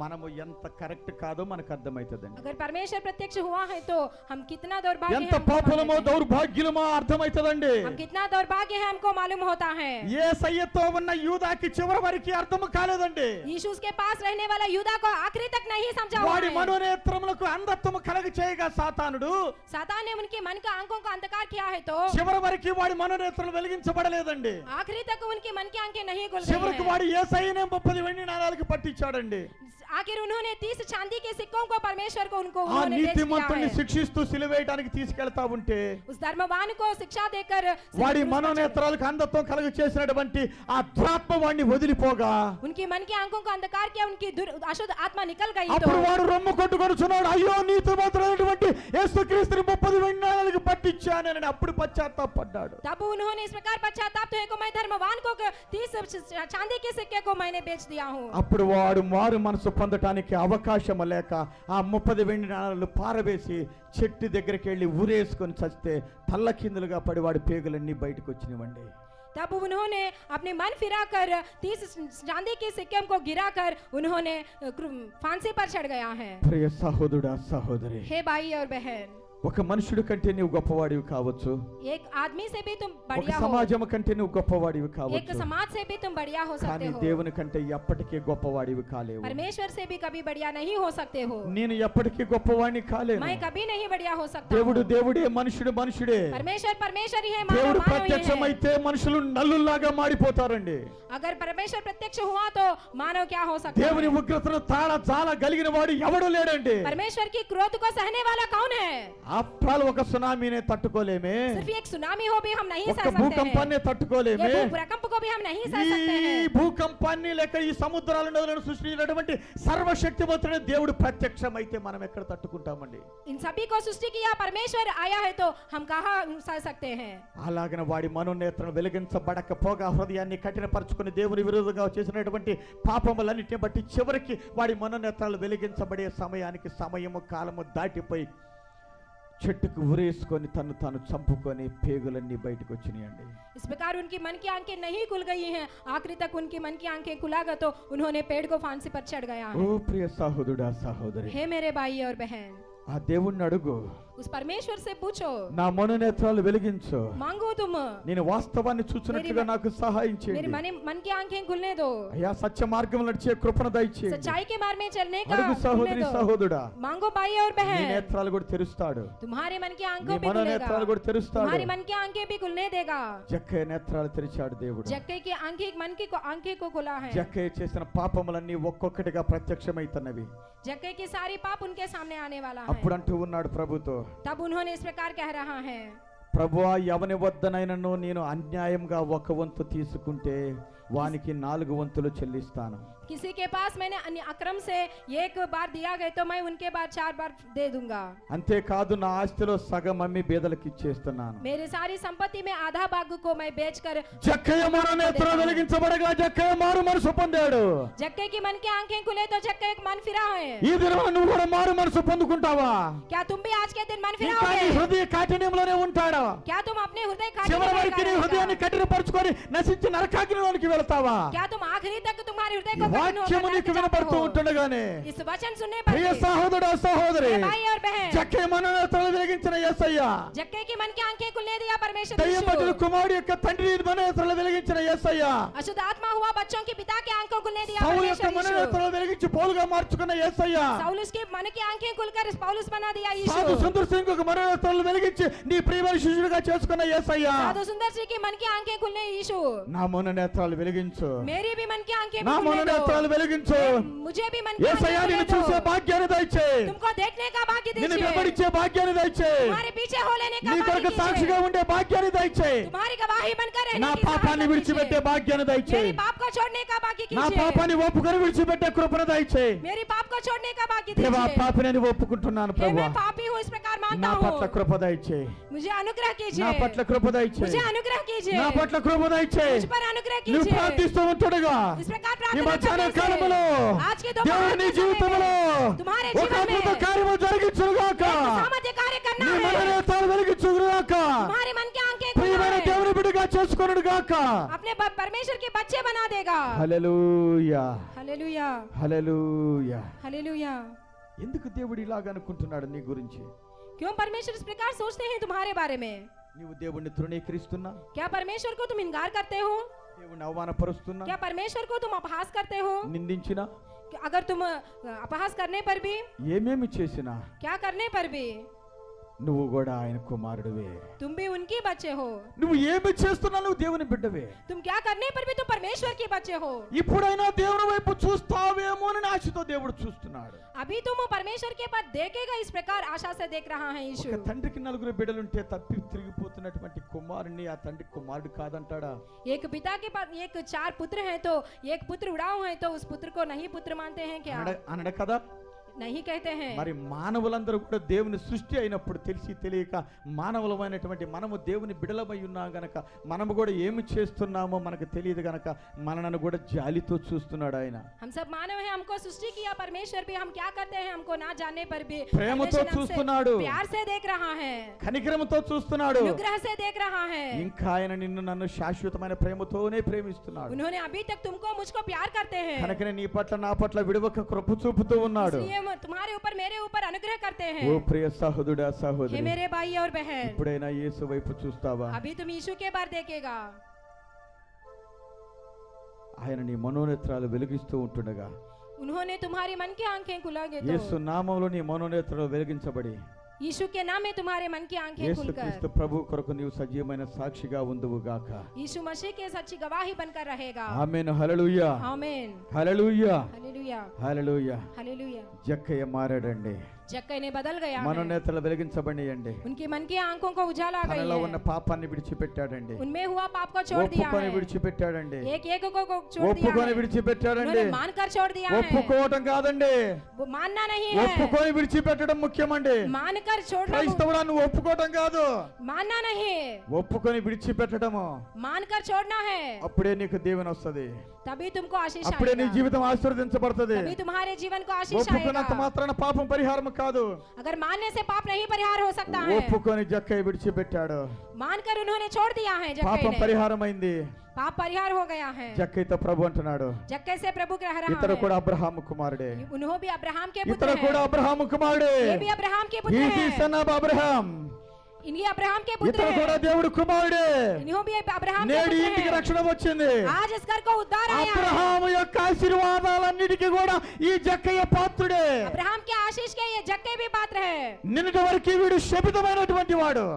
మనము ఎంత కరెక్ట్ కాదో మనకు అర్థమవుతుందండి. अगर परमेश्वर प्रत्यक्ष हुआ है तो हम कितना दौर्भाग्य ఎంత है हमको పాపలమో मालूम है. దౌర్భాగ్యులమో అర్థమవుతుందండి. हम कितना दौर्भाग्य है हमको मालूम होता है. యేసయ్యతో ఉన్న యూదాకి చివరి వరకు అర్థం కాలేదండి. यीशु के पास रहने वाला यूदा को आखिरी तक नहीं समझा हुआ వాడి है. మనోనేత్రములకు అంధత్వము కలగ చేయగా సాతానుడు सातान ने उनके मन के आंखों को अंधकार किया है तो చివరి వరకు వాడి మనోనేత్రములు వెలిగించబడలేదండి. आखिरी तक उनके मन की आंखें नहीं खुल చివరికి गई हैं. వాడు యేసయ్యనే 30 వెండి నాణాలకు పట్టించాడండి. आखिर उन्होंने 30 चांदी के सिक्कों को परमेश्वर को उनको ఆ उन्होंने बेच दिया నీతిమంతుని है. శిక్షిస్తూ సిలువేయడానికి తీసుకెళ్తా ఉంటే उस धर्मवान को शिक्षा देकर వాడి మనోనేత్రాలకు అంధత్వం కలుగ చేసినటువంటి ఆ దురాత్మ వాడిని వదిలిపోగా उनकी मन की आंखों को अंधकार किया, उनकी अशुद्ध आत्मा निकल गई तो అప్పుడు వాడు రొమ్ము కొట్టుకొనుచున్నాడు, అయ్యో నీతిమంతుడైనటువంటి యేసుక్రీస్తుని 30 వెండి నాణాలకు పట్టించానని అప్పుడు పశ్చాత్తాపడ్డాడు. तब उन्होंने इस प्रकार पश्चाताप तो को मैं धर्मवान को 30 चांदी के सिक्के को मैंने बेच दिया हूँ. అప్పుడు వాడు మారు మనసు పొందటానికి అవకాశం లేక ఆ 30 వెండి నాణాలు పారవేసి చెట్టు దగ్గరికి వెళ్ళి ఊరేసుకొని చస్తే తల్లకిందులుగా పడి వాడి పేగులన్నీ బయటకు వచ్చినవండి. तब उन्होंने अपने मन फिराकर 30 चांदी के सिक्के को गिराकर उन्होंने फांसी पर चढ़ गया है. ప్రియ సహోదరుడా సహోదరి, हे भाई और बहन, ఒక మనుషుడి కంటే నీవు గొప్పవాడివి కావచ్చు, एक आदमी से भी तुम ఒక बढ़िया हो, సమాజం కంటే నువ్వు గొప్పవాడివి एक కావచ్చు, समाज से भी तुम बढ़िया हो सकते కానీ हो, దేవుని కంటే ఎప్పటికీ గొప్పవాడివి కాలేవు. परमेश्वर से भी कभी बढ़िया नहीं हो सकते हो. నేను ఎప్పటికీ గొప్పవాడిని కాలేను. मैं कभी नहीं बढ़िया हो सकता దేవుడు हूँ. దేవుడే, మనుషుడు మనుషుడే. परमेश्वर परमेश्वर ही है, मानव దేవుడు मानव ही है. ప్రత్యక్షమైతే మనుషులు నల్లుల్లాగా మారిపోతారండి. अगर परमेश्वर प्रत्यक्ष हुआ तो मानव क्या हो सकता దేవుని है. ఉగ్రతను తాళ కలిగిన వాడు ఎవడు లేడండి. परमेश्वर की क्रोध को सहने वाला कौन है. అప్పాలు ఒక సునామీనే తట్టుకోలేమే, सिर्फ एक सुनामी हो भी हम नहीं ఒక सह सकते हैं, భూకంపాన్ని తట్టుకోలేమే. ये भूकंप को भी हम नहीं सह सकते ఈ हैं. భూకంపాన్ని లేక ఈ సముద్రాల నదులను సృష్టించినటువంటి సర్వశక్తిమంతుడైన దేవుడు ప్రత్యక్షమైతే మనం ఎక్కడ తట్టుకుంటామండి. इन सभी को सृष्टि किया परमेश्वर आया है तो हम कहाँ सह सकते हैं. అలాగన వాడి మనోనేత్రం వెలిగించబడకపోగా హృదయాన్ని కఠినపరచుకుని దేవుని విరోధంగా చేసినటువంటి పాపములన్నిటిని బట్టి చివరికి వాడి మనోనేత్రాలు వెలిగించబడే సమయానికి సమయము కాలము దాటిపోయి చెట్టుకు ఉరేసుకొని తను తాను చంపుకొని పేగులన్నీ బయటకు వచ్చినాయండి. इस प्रकार उनकी मन की आंखें नहीं खुल गई हैं, आखिरी तक उनकी मन की आंखें खुलागा तो उन्होंने पेड़ को फांसी पर चढ़ गया ఓ है. ప్రియ సహోదరుడా సహోదరి, हे मेरे भाई और बहन, ఆ దేవుణ్ణి అడుగు, उस परमेश्वर से पूछो, నా మనోనేత్రాలు వెలిగించు, मांगो तुम, నేను వాస్తవాన్ని చూసినట్లుగా నాకు సహాయం मेरे చేయండి. मन की आंखें खुलने दो, అయ్యా సత్య మార్గం నడిచే కృపను దయచేయండి. सच्चाई के मार्ग में चलने का అడుగు खुलने సహోదరి दो. సహోదరుడా, मांगो भाई और నీ बहन, నేత్రాలు కూడా తెరుస్తాడు, तुम्हारे मन की నీ आंखों भी खुलेगा, మనోనేత్రాలు కూడా తెరుస్తాడు. तुम्हारी मन की आंखें भी खुलने देगा. జక్కయ్య నేత్రాలు తెరిచాడు దేవుడు. जक्के की आंखें को खुला है. జక్కయ్య చేసిన పాపములన్నీ ఒక్కొక్కటిగా ప్రత్యక్షమైతున్నవి. जक्के की सारी पाप उनके सामने आने वाला है. అప్పుడు అంటూ ఉన్నాడు ప్రభుతో, तब उन्होंने इस प्रकार कह रहा है, ప్రభువా ఎవని వద్దనైనను నేను అన్యాయంగా 1 వంతు తీసుకుంటే వానికి 4 వంతులు చెల్లిస్తాను. किसी के पास मैंने अन्य अक्रम से 1 बार दिया गया तो मैं उनके बाद 4 बार दे दूंगा. అంతేకాదు నా ఆస్తిలో సగం అమ్మి బేదలకు ఇచ్చేస్తున్నాను. मेरे सारी संपत्ति में आधा भाग को मैं बेचकर. జక్కయ్య మనోనేత్రాలు వెలిగించబడగా జక్కయ్య మారు మనసు పొందాడు. जक्के की मन की आंखें खुले तो जक्के एक मन फिरा है. ఈ దినం నువ్వు కూడా మారు మనసు పొందుకుంటావా? क्या तुम भी आज के दिन मन ఇంకా నీ फिराओगे? హృదయ కాఠిన్యంలోనే ఉంటాడా? क्या तुम अपने हृदय చివరి వరకు నీ హృదయాన్ని కఠినపరుచుకొని నశించి నరకాగ్నిలోనికి వెళ్తావా? क्या तुम आखिरी तक तुम्हारे हृदय ఈ को कठिन వాక్యము होकर నీకు जाते వినపడుతూ हो? ఉంటుండగానే इस वचन सुनने पर ప్రియ भी, సహోదరుడా సహోదరి, मेरे भाई और बहन, జక్కయ్య మనోనేత్రాలు వెలిగించిన యేసయ్య, जक्के की मन की आंखें खुलने दिया परमेश्वर దయ్యపట్టిన यीशु, కుమారుడు యొక్క తండ్రి మనోనేత్రాలు వెలిగించిన యేసయ్య, अशुद्ध आत्मा हुआ बच्चों के पिता की आंखों खुलने दिया సౌలు యొక్క परमेश्वर यीशु, మనోనేత్రాలు వెలిగించి పౌలుగా మార్చుకున్న యేసయ్య, साउलुस के मन की आंखें खुलकर पौलुस बना दिया సాధు यीशु, సుందర్ సింగ్ యొక్క మనోనేత్రాలు వెలిగించి నీ ప్రియమైన శిష్యుడిగా చేసుకున్న యేసయ్య, साधु सुंदर सिंह की मन की आंखें खुलने यीशु, నా మనోనేత్రాలు వెలిగించు, मेरी भी मन की आंखें నా भी खुलने మనోనేత్రాలు दो, వెలిగించు. मुझे भी मन की యేసయ్య आंखें నిన్ను खुलने చూసే दो, భాగ్యాన్ని దయచేయి, तुमको देखने का भाग्य నిన్ను दीजिए, వెంబడించే భాగ్యాన్ని దయచేయి, तुम्हारे पीछे हो लेने నీ का కొరకు भाग्य సాక్షిగా दीजिए, ఉండే భాగ్యాన్ని దయచేయి, तुम्हारी गवाही बनकर నా रहने की పాపాన్ని सहायता విడిచిపెట్టే कीजिए, భాగ్యాన్ని దయచేయి, मेरी पाप को छोड़ने का भाग्य నా कीजिए, పాపాన్ని ఒప్పుకొని విడిచిపెట్టే కృపను దయచేయి. मेरी पाप को छोड़ने का भाग्य దేవా दीजिए, పాపిని నేను ఒప్పుకుంటున్నాను हे ప్రభువా, मैं पापी हूँ इस प्रकार నా मानता పట్ల हूँ, కృప దయచేయి, मुझे अनुग्रह నా कीजिए, పట్ల కృప దయచేయి, मुझे अनुग्रह कीजिए, నా పట్ల కృప దయచేయి. मुझ पर अनुग्रह నువ్వు कीजिए, ప్రార్థిస్తూ ఉంటుండగా इस प्रकार ఈ प्रार्थना మధ్యాహ్న करने కాలములో से आज के దేవుని दोपहर के జీవితంలో समय में तुम्हारे ఒక जीवन అద్భుత में కార్యము జరిగించుగాక, सामर्थ्य कार्य करना నీ है, మనోనేత్రాలు వెలిగించుగాక, तुम्हारे मन की आंखें ప్రియమైన खुलना है, దేవుని బిడ్డగా చేసుకొనుగాక. अपने परमेश्वर के बच्चे बना देगा. హల్లెలూయా हालेलुया హల్లెలూయా. हालेलुया. ఎందుకు దేవుడు ఇలాగ అనుకుంటున్నాడు నీ గురించి? क्यों परमेश्वर इस प्रकार सोचते हैं तुम्हारे बारे में? నీవు దేవుణ్ణి తృణీకరిస్తున్నా, क्या परमेश्वर को तुम इनकार करते हो? దేవుణ్ణి అవమానపరుస్తున్నా, क्या परमेश्वर को तुम अपहास करते हो? నిందించినా, अगर तुम अपहास करने पर भी, ఏమేమి చేసినా क्या करने पर भी, నువ్వు కూడా ఆయన కుమారుడివే. तुम भी उनके बच्चे हो. నువ్వు ఏమి చేస్తున్నా నువ్వు దేవుని బిడ్డవే. तुम क्या करने पर भी तुम परमेश्वर के बच्चे हो. ఇప్పుడైనా దేవుని వైపు చూస్తావేమో అని ఆశతో దేవుడు చూస్తున్నాడు. अभी तुम परमेश्वर के पास देखेगा इस प्रकार आशा से देख रहा है यीशु. ఒక తండ్రికి 4 బిడ్డలుంటే తప్పి తిరిగిపోతున్నటువంటి కుమారుని ఆ తండ్రి కుమారుడు కాదంటాడా? एक पिता के पास एक 4 पुत्र हैं तो एक पुत्र उड़ाऊ है तो उस पुत्र को नहीं पुत्र मानते हैं क्या? అనడ కదా? नहीं कहते हैं। మరి మానవులందరూ కూడా దేవుని సృష్టి అయినప్పుడు తెలిసి తెలియక మానవులమైనటువంటి మనము దేవుని బిడలమై ఉన్నాం గనక మనము కూడా ఏమి చేస్తున్నామో మనకు తెలియదు గనక మనలను కూడా జాలితో చూస్తున్నాడు ఆయన. हम सब मानव हैं, हमको सृष्टि किया परमेश्वर भी, हम क्या करते हैं हमको ना जानने पर भी ప్రేమతో చూస్తున్నాడు, प्यार से देख रहा है, కనికరముతో చూస్తున్నాడు, अनुग्रह से देख रहा है। ఇంకా ఆయన నిన్ను నన్ను శాశ్వతమైన ప్రేమతోనే ప్రేమిస్తున్నాడు. उन्होंने अभी तक तुमको मुझको प्यार करते हैं, కనుకనే నీ పట్ల నా పట్ల విడవక కృప చూపుతూ ఉన్నాడు. इसलिए तुम्हारे ऊपर मेरे ऊपर अनुग्रह करते हैं। ఓ ప్రియ సహోదరుడా हे సహోదరి, मेरे भाई और बहन, ఇప్పుడైనా యేసు వైపు చూస్తావా? अभी तुम यीशु के बार देखेगा। ఆయన నీ మనోనేత్రాలు వెలిగిస్తూ ఉంటుండగా उन्होंने तुम्हारी मन की आंखें खुलागे యేసు तो నామములో నీ మనోనేత్రాలు వెలిగించబడి यीशु के नाम में तुम्हारे मन की आंखें యేసు खुलकर క్రీస్తు ప్రభు కొరకు నీవు సజీవమైన సాక్షిగా ఉందువు గాక. यीशु मसीह के सच्ची गवाही बनकर रहेगा। ఆమేన్. హల్లెలూయా, आमीन, హల్లెలూయా, हालेलुया, హల్లెలూయా. हालेलुया। జక్కయ్య మారాడండి. जक्कई ने बदल गया है, మనోనేత్రాలు వెలిగించబడియండి. उनकी मन की आंखों को उजाला आ गई తనలో ఉన్న है, పాపాన్ని విడిచిపెట్టాడండి. उनमें हुआ पाप को छोड़ दिया ఒప్పుకొని है, విడిచిపెట్టాడండి. एक एक को छोड़ दिया ఒప్పుకొని है, విడిచిపెట్టాడండి. उन्होंने मानकर छोड़ दिया है। ఒప్పుకోవటం కాదండి, वो मानना नहीं है, ఒప్పుకొని విడిచిపెట్టడం ముఖ్యమండి. मानकर छोड़ना, క్రైస్తవుడా నువ్వు ఒప్పుకోవటం కాదు, मानना नहीं, ఒప్పుకొని విడిచిపెట్టడము. मानकर छोड़ना है। అప్పుడే నీకు దీవెన వస్తది, तभी तुमको आशीष అప్పుడే నీ आएगा, జీవితం ఆశీర్వదించబడుతుంది. तभी तुम्हारे जीवन को आशीष ఒప్పుకున్నంత आएगा। మాత్రాన పాపం పరిహారం కాదు. अगर मानने से पाप नहीं परिहार हो सकता है, ఒప్పుకొని జక్కయ్య విడిచిపెట్టాడు. मानकर उन्होंने छोड़ दिया है, పాపం जक्कई ने పరిహారం అయింది. पाप परिहार हो गया है। జక్కయ్యతో ప్రభు అంటున్నాడు, जक्कई से प्रभु कह रहा ఇతడు है, కూడా అబ్రహాము కుమారుడే, उन्होंने भी अब्राहम के पुत्र ఇతడు కూడా हैं, అబ్రహాము కుమారుడే. ये भी अब्राहम के He पुत्र is the हैं, son of Abraham. इनके अब्राहम के पुत्र ఇతడు కూడా हैं, దేవుడు కుమారుడే. इन्हों भी अब्राहम के నేడు पुत्र ఇంటికి हैं। రక్షణ వచ్చింది. आज इस घर को उद्धार आया है। అబ్రహాము యొక్క ఆశీర్వాదాలన్నిటికీ కూడా ఈ జక్కయ్య పాత్రుడే. अब्राहम के आशीष के ये जक्कई भी पात्र है। నిన్నటి వరకు వీడు శపితమైనటువంటి వాడు,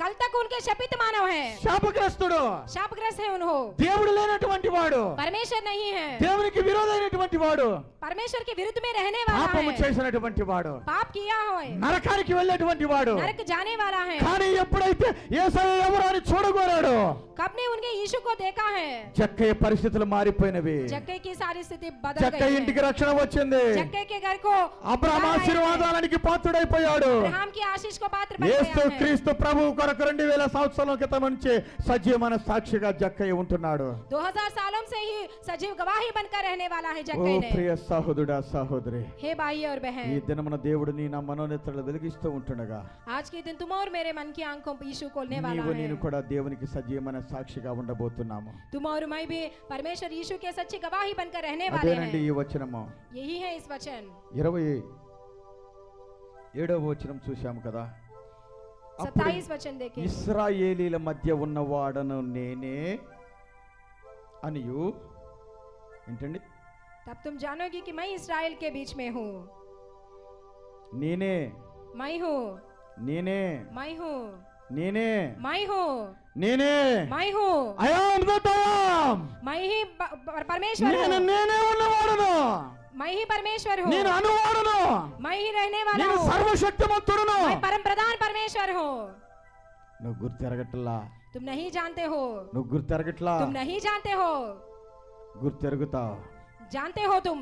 कल तक उनके शपित मानव है, శాపగ్రస్తుడు, शापग्रस्त है उन्हों, దేవుడు లేనటువంటి వాడు, परमेश्वर नहीं है, దేవునికి విరోధమైనటువంటి వాడు, परमेश्वर के विरुद्ध में रहने वाला పాపము है, చేసినటువంటి వాడు, पाप किया है, నరకానికి వెళ్ళేటువంటి వాడు. नरक जाने वाला है। కానీ ఎప్పుడైతే యేసయ్య ఎవరు అని చూడగోరాడో कब ने उनके यीशु को देखा है, జక్కయ్య పరిస్థితులు మారిపోయినవి. जक्कई की सारी स्थिति बदल జక్కయ్య गई ఇంటికి है। రక్షణ వచ్చింది. जक्कई के घर को అబ్రహాము उद्धार आया है। ఆశీర్వాదానికి పాత్రుడైపోయాడు. अब्राहम की आशीष को पात्र बन యేసు गया है। క్రీస్తు ప్రభు కొరకు 2000 సంవత్సరాల క్రితం నుంచి సజీవమైన సాక్షిగా జక్కయ్య ఉంటున్నాడు. 2000 सालों से ही सजीव गवाही बनकर रहने वाला है ఓ जक्कई ने। ప్రియ సహోదరుడా సహోదరి, हे भाई और ఈ बहन, దినమున దేవుడు నీ నా మనోనేత్రాలు వెలిగిస్తూ ఉంటుండగా आज के दिन तुम और मेरे मन की आंखों पर यीशु खोलने वाला నీవు है। నేను కూడా దేవునికి సజీవమైన సాక్షిగా ఉండబోతున్నాము. तुम और मैं भी परमेश्वर यीशु के सच्ची गवाही बनकर रहने वाले అదేనండి हैं। ఈ వచనము. यही है इस वचन। 27వ వచనం చూశాము కదా. అప్పుడు 27 वचन देखें। ఇశ్రాయేలీల మధ్య ఉన్నవాడను నేనే అనియు ఏంటండి, तब तुम जानोगे कि मैं इस्राएल के बीच में हूँ। నేనే मैं हूँ, నేనే मैं हूँ, నేనే मैं हूँ, నేనే मैं हूँ, I am that I am. मैं ही परमेश्वर నేను हूँ, నేనే ఉన్నవాడును, मैं ही परमेश्वर हूँ, నేను అనువాడును, मैं ही रहने वाला నేను हूँ, సర్వశక్తిమంతుడును. मैं परम प्रधान परमेश्वर हूँ। నువ్వు గుర్తెరగట్లా, तुम नहीं जानते हो, నువ్వు గుర్తెరగట్లా, तुम नहीं जानते हो, గుర్తెరుగుతావు. जानते हो तुम।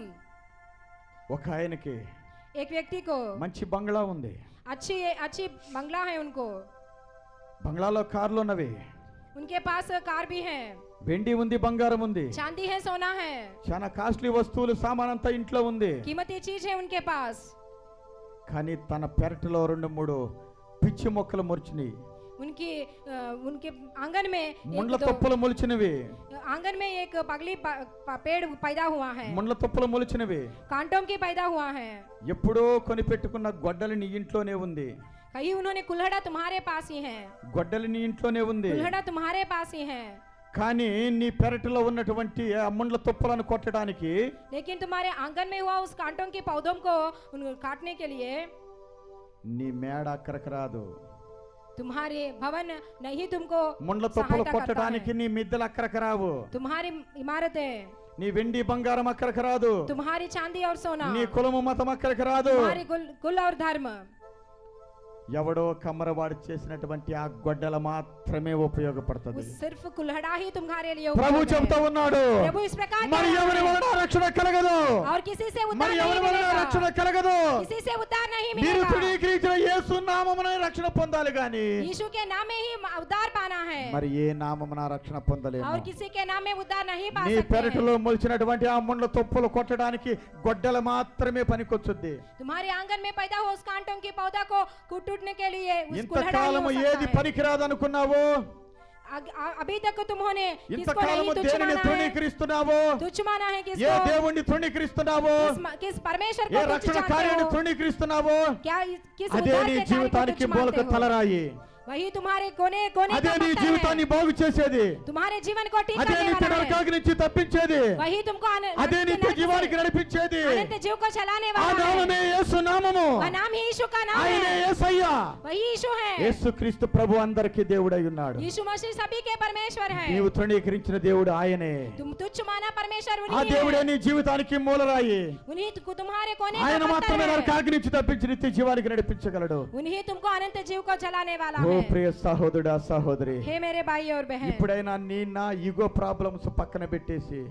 ఒక ఆయనకి एक व्यक्ति को మంచి బంగ్లా ఉంది. अच्छी अच्छी बंगला है उनको, బంగ్లాలో కార్లు ఉన్నవి, उनके पास कार भी है, వెండి ఉంది, బంగారం ఉంది, चांदी है, सोना है, చాలా కాస్ట్లీ వస్తువులు సామాన్ అంతా ఇంట్లో ఉంది. कीमती चीज है उनके पास। కానీ తన పెరటిలో 2-3 పిచ్చి మొక్కలు మొలిచినాయి, उनके आंगन में ముండ్ల తొప్పలు మొలిచినవి, आंगन में एक पगली पेड़ पैदा हुआ है, ముండ్ల తొప్పలు మొలిచినవి. कांटों की पैदा हुआ है। ఎప్పుడో కొనిపెట్టుకున్న గొడ్డలి నీ ఇంట్లోనే ఉంది, कहीं उन्होंने कुल्हड़ा तुम्हारे पास ही है, గొడ్డలి నీ ఇంట్లోనే ఉంది. कुल्हड़ा तुम्हारे पास ही है, కానీ నీ పెరటిలో ఉన్నటువంటి ఆ ముండ్ల తొప్పలను కొట్టడానికి लेकिन तुम्हारे आंगन में हुआ उस कांटों के पौधों को काटने के लिए నీ మేడ అక్కడికి రాదు. तुम्हारे भवन नहीं तुमको ముండ్ల తొప్పలు सहायता करता కొట్టడానికి है। నీ మిద్దెలు అక్కడికి రావు, तुम्हारी इमारतें, నీ వెండి బంగారం అక్కడికి రాదు, तुम्हारी चांदी और सोना, నీ కులము మతం అక్కడికి రాదు. तुम्हारी कुल और धर्म, ఎవడో కమ్మరవాడు చేసినటువంటి ఆ గొడ్డల మాత్రమే ఉపయోగపడుతుంది. वो सिर्फ कुल्हाड़ा ही तुम्हारे लिए ప్రభు उपयोगी చెప్తా है। ఉన్నాడు, प्रभु इस प्रकार మరి कह ఎవరి रहा వలన రక్షణ కలగదు, है, और किसी से उद्धार మరి नहीं ఎవరి వలన मिलेगा, రక్షణ కలగదు. किसी से उद्धार नहीं మీరు मिलेगा। తృణీకరించిన యేసు నామమున రక్షణ పొందాలి గాని यीशु के नाम में ही उद्धार पाना है, మరి ఏ నామమున రక్షణ పొందలేము. और किसी के नाम में उद्धार नहीं पा నీ सकते పెరటిలో हैं। మొలిచినటువంటి ఆ ముండ్ల తొప్పులు కొట్టడానికి గొడ్డల మాత్రమే పనికొచ్చుద్ది. तुम्हारे आंगन में पैदा हो उस कांटों की पौधा को कूटने के लिए उस कुल्हाड़ा ही ఇంతకాలము हो ఏది सकता है। పనికిరాదు అనుకున్నావో, अभी तक तुमने किसको ఇంతకాలము नहीं तुच्छ దేనిని माना है, తృణీకరిస్తున్నావో, तुच्छ माना है ఏ किसको, దేవుణ్ణి తృణీకరిస్తున్నావో, किस परमेश्वर ఏ को तुच्छ రక్షణ जानते కార్యాన్ని हो, తృణీకరిస్తున్నావో, क्या किस అదే उद्धार నీ के कार्य को జీవితానికి तुच्छ మూలక मानते हो, తలరాయి, वही तुम्हारे कोने कोने అదే का నీ पत्थर జీవితాన్ని है, బాగు చేసేది, तुम्हारे जीवन को ठीक అదే करने నిత్య वाला है, నరకాగ్ని నుంచి తప్పించేది, वही तुमको అదే నిత్య జీవానికి నడిపించేది. अनंत जीव को चलाने ఆ वाला है, నామమే యేసు నామము, वह नाम ही यीशु का नाम ఆయనే है, యేసయ్య. वही यीशु है, యేసుక్రీస్తు ప్రభు అందరికీ దేవుడై ఉన్నాడు. यीशु मसीह सभी के परमेश्वर है, నీవు తృణీకరించిన దేవుడు ఆయనే. तुम तुच्छ माना परमेश्वर ఆ उन्हीं దేవుడే है, నీ జీవితానికి మూలరాయి. उन्हीं तुम्हारे कोने ఆయన का మాత్రమే पत्थर है, నరకాగ్ని నుంచి తప్పించి నిత్య జీవానికి నడిపించగలడు. उन्हीं तुमको अनंत जीव को जलाने वाला ఓ है। ప్రియ సహోదరుడా సహోదరి, हे मेरे भाई और बहन, ఇప్పుడైనా నీ నా ఈగో ప్రాబ్లమ్స్ పక్కన పెట్టేసి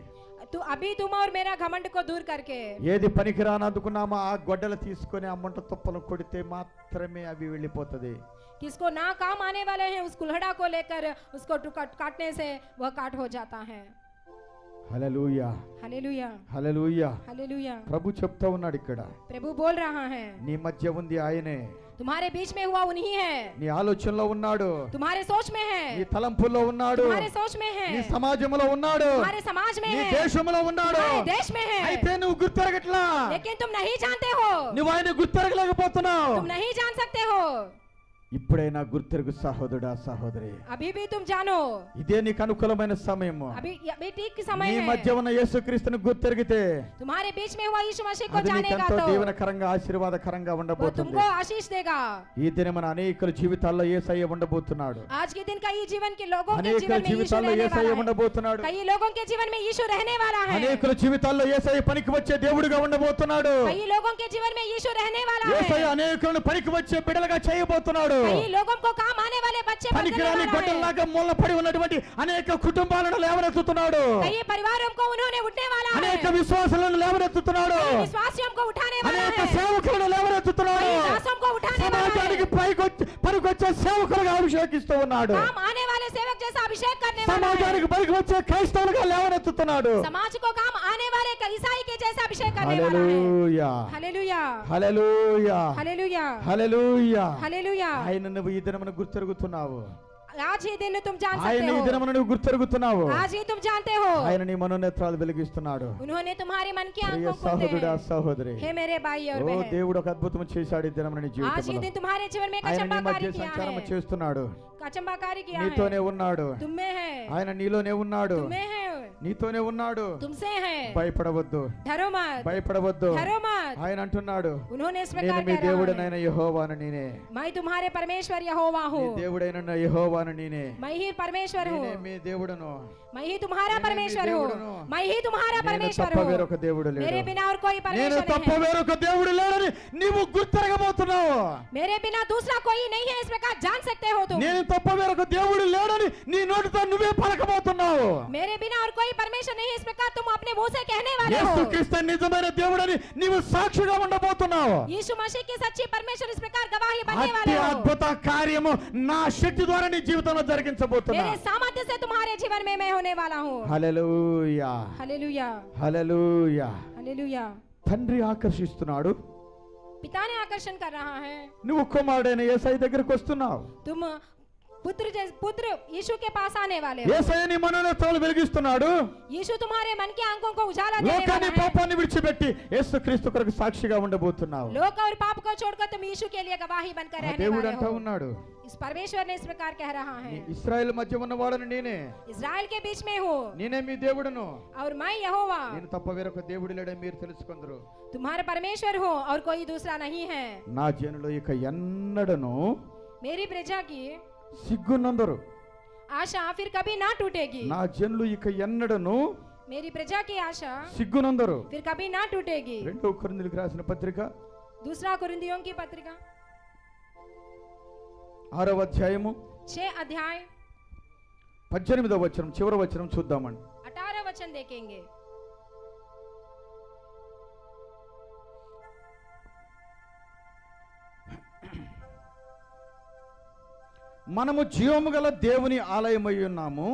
तू अभी तुम और मेरा घमंड को दूर करके ఏది పనికిరానందుకున్నామో ఆ గొడ్డలు తీసుకొని ఆ ముంట తుప్పలు కొడితే మాత్రమే అవి వెళ్ళిపోతది. किसको ना काम आने वाले हैं उस कुल्हड़ा को लेकर उसको काटने से वह काट हो जाता है। Hallelujah, hallelujah hallelujah. हालेलुया। ప్రభు చెప్తా ఉన్నాడు ఇక్కడ, प्रभु बोल रहा है, నీ మధ్య ఉంది ఆయనే, तुम्हारे बीच में हुआ उन्हीं है, నీ ఆలోచనలో ఉన్నాడు, तुम्हारे सोच में నీ है, తలంపుల్లో ఉన్నాడు, तुम्हारे सोच में है, నీ సమాజంలో ఉన్నాడు, तुम्हारे समाज में నీ है, దేశంలో ఉన్నాడు. तुम्हारे देश में है, అయితే నువ్వు గుర్తెరగట్లా, लेकिन तुम नहीं जानते हो, నువ్వు ఆయన గుర్తెరగలేకపోతున్నావు. तुम नहीं जान सकते हो। ఇప్పుడైనా గుర్తెరుగు సహోదరుడా సహోదరి, अभी भी तुम जानो, ఇదే నీకు అనుకూలమైన సమయము. अभी ठीक समय నీ है, మధ్య ఉన్న యేసుక్రీస్తును గుర్తెరిగితే तुम्हारे बीच में हुआ यीशु मसीह को అది जानेगा నీకెంతో तो దీవెనకరంగా ఆశీర్వాదకరంగా वो ఉండబోతుంది. तुमको आशीष देगा। ఈ దినమున అనేకుల జీవితాల్లో యేసయ్య ఉండబోతున్నాడు. आज के दिन कई जीवन के लोगों के అనేకుల जीवन में यीशु జీవితాల్లో रहने యేసయ్య वाला है, ఉండబోతున్నాడు. कई लोगों के जीवन में यीशु रहने वाला है, అనేకుల జీవితాల్లో యేసయ్య పనికి వచ్చే దేవుడిగా ఉండబోతున్నాడు. कई लोगों के जीवन में यीशु रहने वाला యేసయ్య है, అనేకులను పనికి వచ్చే బిడ్డలుగా చేయబోతున్నాడు. कई लोगों को काम आने वाले बच्चे बनने పనికిరాని वाला है, గొడ్డల్లాగా మూలపడి ఉన్నటువంటి అనేక కుటుంబాలను లేవనెత్తుతున్నాడు. कई परिवारों को उन्होंने उठने वाला है, అనేక విశ్వాసులను లేవనెత్తుతున్నాడు. कई विश्वासियों को उठाने वाला అనేక है, సేవకులను లేవనెత్తుతున్నాడు. कई दासों को उठाने वाला సమాజానికి है, పనికొచ్చే సేవకులుగా అభిషేకిస్తూ ఉన్నాడు. काम आने वाले सेवक जैसा अभिषेक करने वाला है, సమాజానికి పనికి వచ్చే క్రైస్తవులుగా లేవనెత్తుతున్నాడు. समाज को काम आने वाले ईसाई के जैसा अभिषेक करने वाला है। Hallelujah, hallelujah hallelujah, hallelujah hallelujah. Hallelujah. ఆయన నువ్వు ఈ దినమున గుర్తెరుగుతున్నావు. आज ही दिन तुम जान ఆయన सकते ఈ हो, దినమున నువ్వు గుర్తెరుగుతున్నావు. आज ही तुम जानते हो, ఆయన నీ మనోనేత్రాలు వెలిగిస్తున్నాడు. उन्होंने तुम्हारे मन की ప్రియ आंखों खोले సహోదరుడా हैं। సహోదరి, हे मेरे भाई और ఓ बहन, దేవుడు ఒక అద్భుతం చేశాడు ఈ దినమున నీ आज ही జీవితంలో. दिन तुम्हारे जीवन में ఆయన నీ మధ్య कचंबाकारी किया సంచారం है, చేస్తున్నాడు. कचंबाकारी किया నీతోనే है, ఉన్నాడు. तुम में है, ఆయన నీలోనే ఉన్నాడు, तुम में है, నీతోనే ఉన్నాడు. तुमसे है, భయపడవద్దు, डरो मत, భయపడవద్దు. डरो मत। ఆయన అంటున్నాడు, उन्होंने इस నేను प्रकार మీ कह रहा है, దేవుడనైన యెహోవాను నేనే, मैं तुम्हारे परमेश्वर यहोवा మీ हूँ, దేవుడైన యెహోవాను నేనే, मैं ही परमेश्वर నేనే हूँ, మీ దేవుడను, मैं ही तुम्हारा నేనే మీ परमेश्वर దేవుడను. हूँ, मैं ही तुम्हारा నేను परमेश्वर తప్ప हूँ, వేరొక దేవుడు मेरे లేడు. बिना और कोई నేను परमेश्वर తప్ప नहीं है, వేరొక దేవుడు లేడని నీవు గుర్తెరగబోతున్నావు. मेरे बिना दूसरा कोई नहीं है, इस प्रकार जान सकते हो तुम, నేను తప్ప వేరొక దేవుడు లేడని నీ నోటితో నువ్వే పలకబోతున్నావు. मेरे बिना और कोई परमेश्वर नहीं है, इस प्रकार तुम अपने मुंह से कहने वाले हो, యేసుక్రీస్తు నిజమైన దేవుడని నీవు సాక్షిగా ఉండబోతున్నావు. यीशु मसीह की सच्ची परमेश्वर इस प्रकार गवाही बनने అతి वाले हो, అద్భుత కార్యము నా శక్తి ద్వారా నీ జీవితంలో జరిగించబోతున్నా. मेरे सामर्थ्य से तुम्हारे जीवन में मैं होने वाला हूँ। హల్లెలూయా, हालेलुया హల్లెలూయా. हालेलुया। తండ్రి ఆకర్షిస్తున్నాడు, पिता ने आकर्षण कर रहा है, నువ్వు కుమారుడైన యేసయ్య దగ్గరికి వస్తున్నావు. तुम पुत्र यीशु के पास आने वाले हो, యేసయ్య నీ మనోనేత్రాలు వెలిగిస్తున్నాడు. यीशु तुम्हारे मन की आंखों को उजाला देने లోకాన్ని वाला है, పాపాన్ని విడిచిపెట్టి యేసుక్రీస్తు కొరకు సాక్షిగా ఉండబోతున్నావు. लोक और पाप को छोड़कर तुम यीशु के लिए गवाही बनकर ఆ रहने దేవుడు वाले అంటా हो। ఉన్నాడు, इस परमेश्वर ने इस प्रकार कह रहा है, ఇశ్రాయేలు మధ్య ఉన్నవాడని నేనే, इज़राइल के बीच में हूँ నేనే మీ దేవుడును, और मैं यहोवा నేను తప్ప వేరొక దేవుడు లేడని మీరు తెలుసుకుందరు. तुम्हारा परमेश्वर हूँ और कोई दूसरा नहीं है, నా జనులు ఇక ఎన్నడను मेरी प्रजा की సిగ్గునందరు. आशा फिर कभी ना टूटेगी, నా జనులు ఇక ఎన్నడను मेरी प्रजा की आशा సిగ్గునందరు. फिर कभी ना टूटेगी। 2 కొరింథీయులకు రాసిన పత్రిక दूसरा कुरिन्थियों की पत्रिका 6వ అధ్యాయము 6 अध्याय 18వ వచనం చివరి వచనం చూద్దామండి. 18 वचन देखेंगे. మనము జీవము గల దేవుని ఆలయమై ఉన్నాము,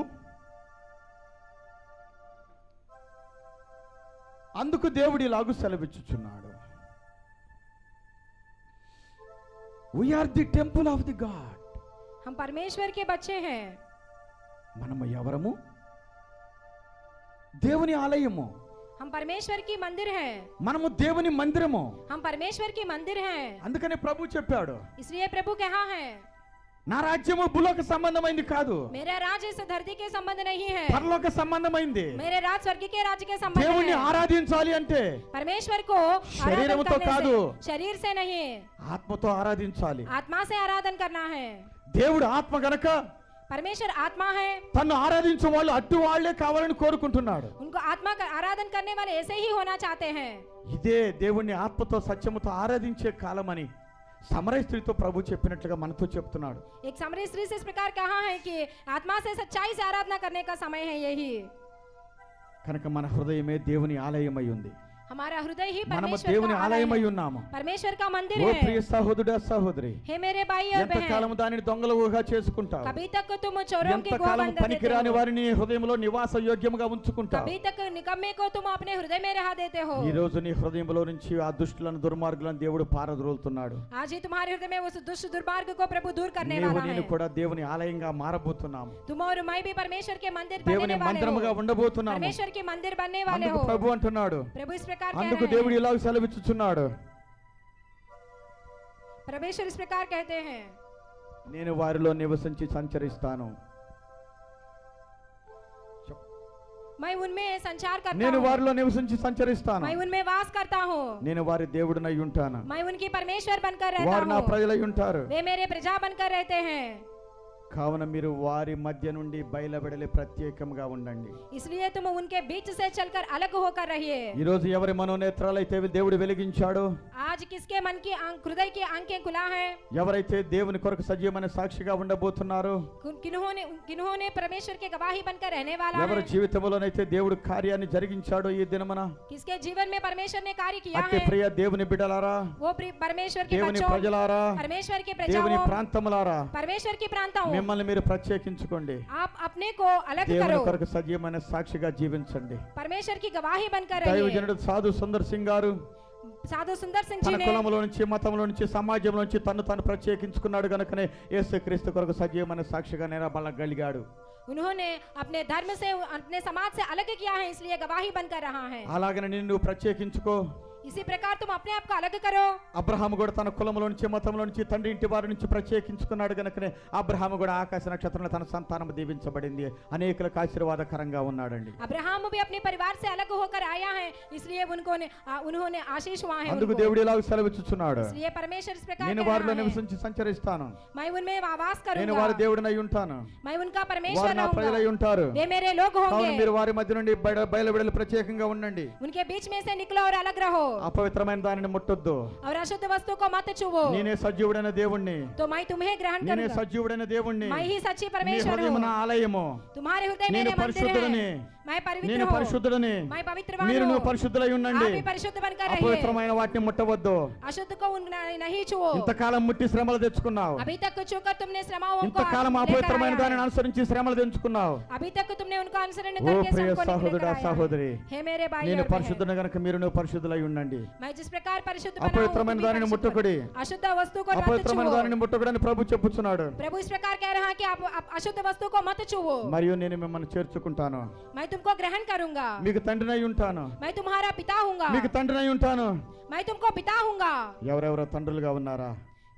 అందుకు దేవుడు ఇలాగు సెలవిచ్చుచున్నాడు. We are the temple of the God. हम परमेश्वर के बच्चे हैं. మనము ఎవరము? దేవుని ఆలయము. हम परमेश्वर की मंदिर हैं. మనము దేవుని మందిరము. हम परमेश्वर की मंदिर हैं. అందుకనే ప్రభు చెప్పాడు, इसलिए प्रभु कहा है, నా రాజ్యము భూలోక సంబంధమైంది కాదు, मेरा राज्य इस धरती के संबंध नहीं है, పరలోక సంబంధమైంది. मेरे राज स्वर्ग के राज्य के संबंध దేవుని है. ఆరాధించాలి అంటే परमेश्वर को आराधन శరీరముతో करने కాదు, से, शरीर से नहीं, ఆత్మతో ఆరాధించాలి. आत्मा से आराधन करना है. దేవుడు ఆత్మ గనక परमेश्वर आत्मा है, తను ఆరాధించే వాళ్ళు అట్టి వాళ్లే కావాలని కోరుకుంటున్నాడు. उनको आत्मा का आराधन करने वाले ऐसे ही होना चाहते हैं. ఇదే దేవుణ్ణి ఆత్మతో సత్యముతో ఆరాధించే కాలమని సమరయ స్త్రీతో ప్రభు చెప్పినట్లుగా మనతో చెప్తున్నాడు. एक सामरी स्त्री से इस प्रकार कहा है कि आत्मा से सच्चाई से आराधना करने का समय है यही. కనుక మన హృదయమే దేవుని ఆలయమై ఉంది. हमारा हृदय ही మనము परमेश्वर దేవుని का ఆలయమై आलय है, ఉన్నాము. परमेश्वर का मंदिर ఓ ప్రియ है. సహోదరుడా సహోదరి, हे मेरे भाई और बहन, ఎంతకాలం దానిని దొంగల ఊహగా చేసుకుంటావు? कभी तक तुम चोरों के गो ఎంతకాలం बन देते పనికిరాని हो, వారిని హృదయంలో నివాస యోగ్యముగా ఉంచుకుంటావు? कभी तक निकम्मे को तुम अपने हृदय में रहा देते हो. ఈ రోజు నీ హృదయంలో నుంచి ఆ దుష్టులను దుర్మార్గులను దేవుడు పారద్రోలుతున్నాడు. आज ही तुम्हारे हृदय में उस दुष्ट दुर्मार्ग को प्रभु दूर करने నీవు वाला నేను है. కూడా దేవుని ఆలయంగా మారబోతున్నాము. तुम और मैं भी परमेश्वर के मंदिर దేవుని बनने वाले మందిరముగా हो, ఉండబోతున్నాము. परमेश्वर के मंदिर बनने वाले అందుకు हो. ప్రభు అంటున్నాడు, प्रभु इस प्रकार कह అందుకు रहे దేవుడు हैं, ఇలా సెలవిచ్చుచున్నాడు, परमेश्वर इस प्रकार कहते हैं, నేను వారిలో నివసించి సంచరిస్తాను. मैं उनमें संचार करता నేను हूँ, వారిలో నివసించి సంచరిస్తాను. मैं उनमें वास करता हूँ, నేను వారి దేవుడినై ఉంటాను, मैं उनकी परमेश्वर बनकर रहता వారు నా हूँ, ప్రజలై ఉంటారు. वे मेरे प्रजा बनकर रहते हैं. కావున మీరు వారి మధ్య నుండి బయలువెడలి ప్రత్యేకంగా ఉండండి. इसलिए तुम उनके बीच से चलकर अलग होकर रहिए. ఈ రోజు ఎవరి మనోనేత్రాలైతే దేవుడు వెలిగించాడో, आज किसके मन की हृदय की आंखें खुला है, ఎవరైతే దేవుని కొరకు సజీవమైన సాక్షిగా ఉండబోతున్నారో, किन्होंने परमेश्वर के गवाही बनकर रहने वाला ఎవరి है, జీవితంలోనైతే దేవుడు కార్యాన్ని జరిగించాడో ఈ దినమున, किसके जीवन में परमेश्वर ने कार्य किया అట్టి है, ప్రియ దేవుని బిడ్డలారా, वो परमेश्वर के దేవుని बच्चों, ప్రజలారా, परमेश्वर के దేవుని प्रजाओं, ప్రాంతములారా, परमेश्वर की प्रांतों, మిమ్మల్ని మీరు ప్రత్యేకించుకోండి. आप अपने को अलग దేవుని करो, కొరకు సజీవమైన సాక్షిగా జీవించండి. परमेश्वर की गवाही बनकर रहिए. దైవజనుడు సాధు సుందర్ సింగ్ గారు साधु सुंदर सिंह తన जी ने కులంలో నుంచి మతంలో నుంచి సమాజంలో నుంచి తను తాను ప్రత్యేకించుకున్నాడు కనుకనే యేసుక్రీస్తు కొరకు సజీవమైన సాక్షిగా నిలబడగలిగాడు. उन्होंने अपने धर्म से अपने समाज से अलग किया है, इसलिए गवाही बनकर रहा है. అలాగనే నిన్ను ప్రత్యేకించుకో. इसी प्रकार तुम अपने आप को अलग करो. అబ్రహాము కూడా తన కులంలో నుంచి మతంలో నుంచి తండ్రి ఇంటి వారి నుంచి ప్రత్యేకించుకున్నాడు కనుకనే అబ్రహాము కూడా ఆకాశ నక్షత్రంలో తన సంతానం దీవించబడింది, అనేకులకు ఆశీర్వాదకరంగా ఉన్నాడండి. अब्राहम भी अपने परिवार से अलग होकर आया है, इसलिए उन्होंने आशीष हुआ है అందుకు उनको. దేవుడు ఇలా సెలవిచ్చుచున్నాడు, इसलिए परमेश्वर इस प्रकार నేను कह వారిలో रहा है, నివసించి సంచరిస్తాను, मैं उनमें वास నేను करूंगा, వారి దేవుడినై ఉంటాను, मैं उनका వారు परमेश्वर నా ప్రజలై रहूंगा, ఉంటారు. वे मेरे लोग కావున होंगे. మీరు వారి మధ్య నుండి బయలువెడలి ప్రత్యేకంగా ఉండండి. उनके बीच में से निकलो और अलग रहो, అపవిత్రమైన దానిని ముట్టొద్దు. और अशुद्ध वस्तु को मत छुओ. నేనే సజీవుడైన దేవుణ్ణి, तो मैं तुम्हें ग्रहण నేనే करूंगा, సజీవుడైన దేవుణ్ణి, मैं ही सच्ची నీ परमेश्वर హృదయం हूँ. నా ఆలయము, तुम्हारे हृदय నేను मेरे मंदिर పరిశుద్ధుడని, है, मैं पवित्र నేను हूँ, పరిశుద్ధుడని, मैं पवित्रवान మీరు हूँ, పరిశుద్ధులై आप ఉండండి. भी परिशुद्ध बनकर रहिए. అపవిత్రమైన వాటిని ముట్టవద్దు. अशुद्ध को नहीं छुओ. ఇంతకాలం ముట్టి శ్రమలు తెచ్చుకున్నావు, अभी तक छूकर तुमने श्रमाओं को ఇంతకాలం लेकर అపవిత్రమైన आया దానిని है. అనుసరించి శ్రమలు తెంచుకున్నావు. अभी तक तुमने उनका अनुसरण ఓ करके ప్రియ सबको निकल సహోదరుడా कर आया సహోదరి, है. हे मेरे भाई నేను और बहन, పరిశుద్ధుని గనుక మీరు పరిశుద్ధులై ఉండండి. मैं जिस प्रकार परिशुद्ध बना हूं, అపవిత్రమైన तुम भी దానిని परिशुद्ध ముట్టకుడి. बनो. अशुद्ध वस्तु को मत అపవిత్రమైన छुओ. దానిని ముట్టకుడని ప్రభు చెప్పుచున్నాడు. प्रभु इस प्रकार कह रहा है कि आप अशुद्ध वस्तु को मत छुओ. మరియు నేను మిమ్మల్ని చేర్చుకుంటాను, मैं तुमको ग्रहण करूंगा, మీకు తండ్రినై ఉంటాను, मैं तुम्हारा पिता हूंगा, మీకు తండ్రినై ఉంటాను. मैं तुमको पिता हूंगा. ఎవరెవరో తండ్రులుగా ఉన్నారా?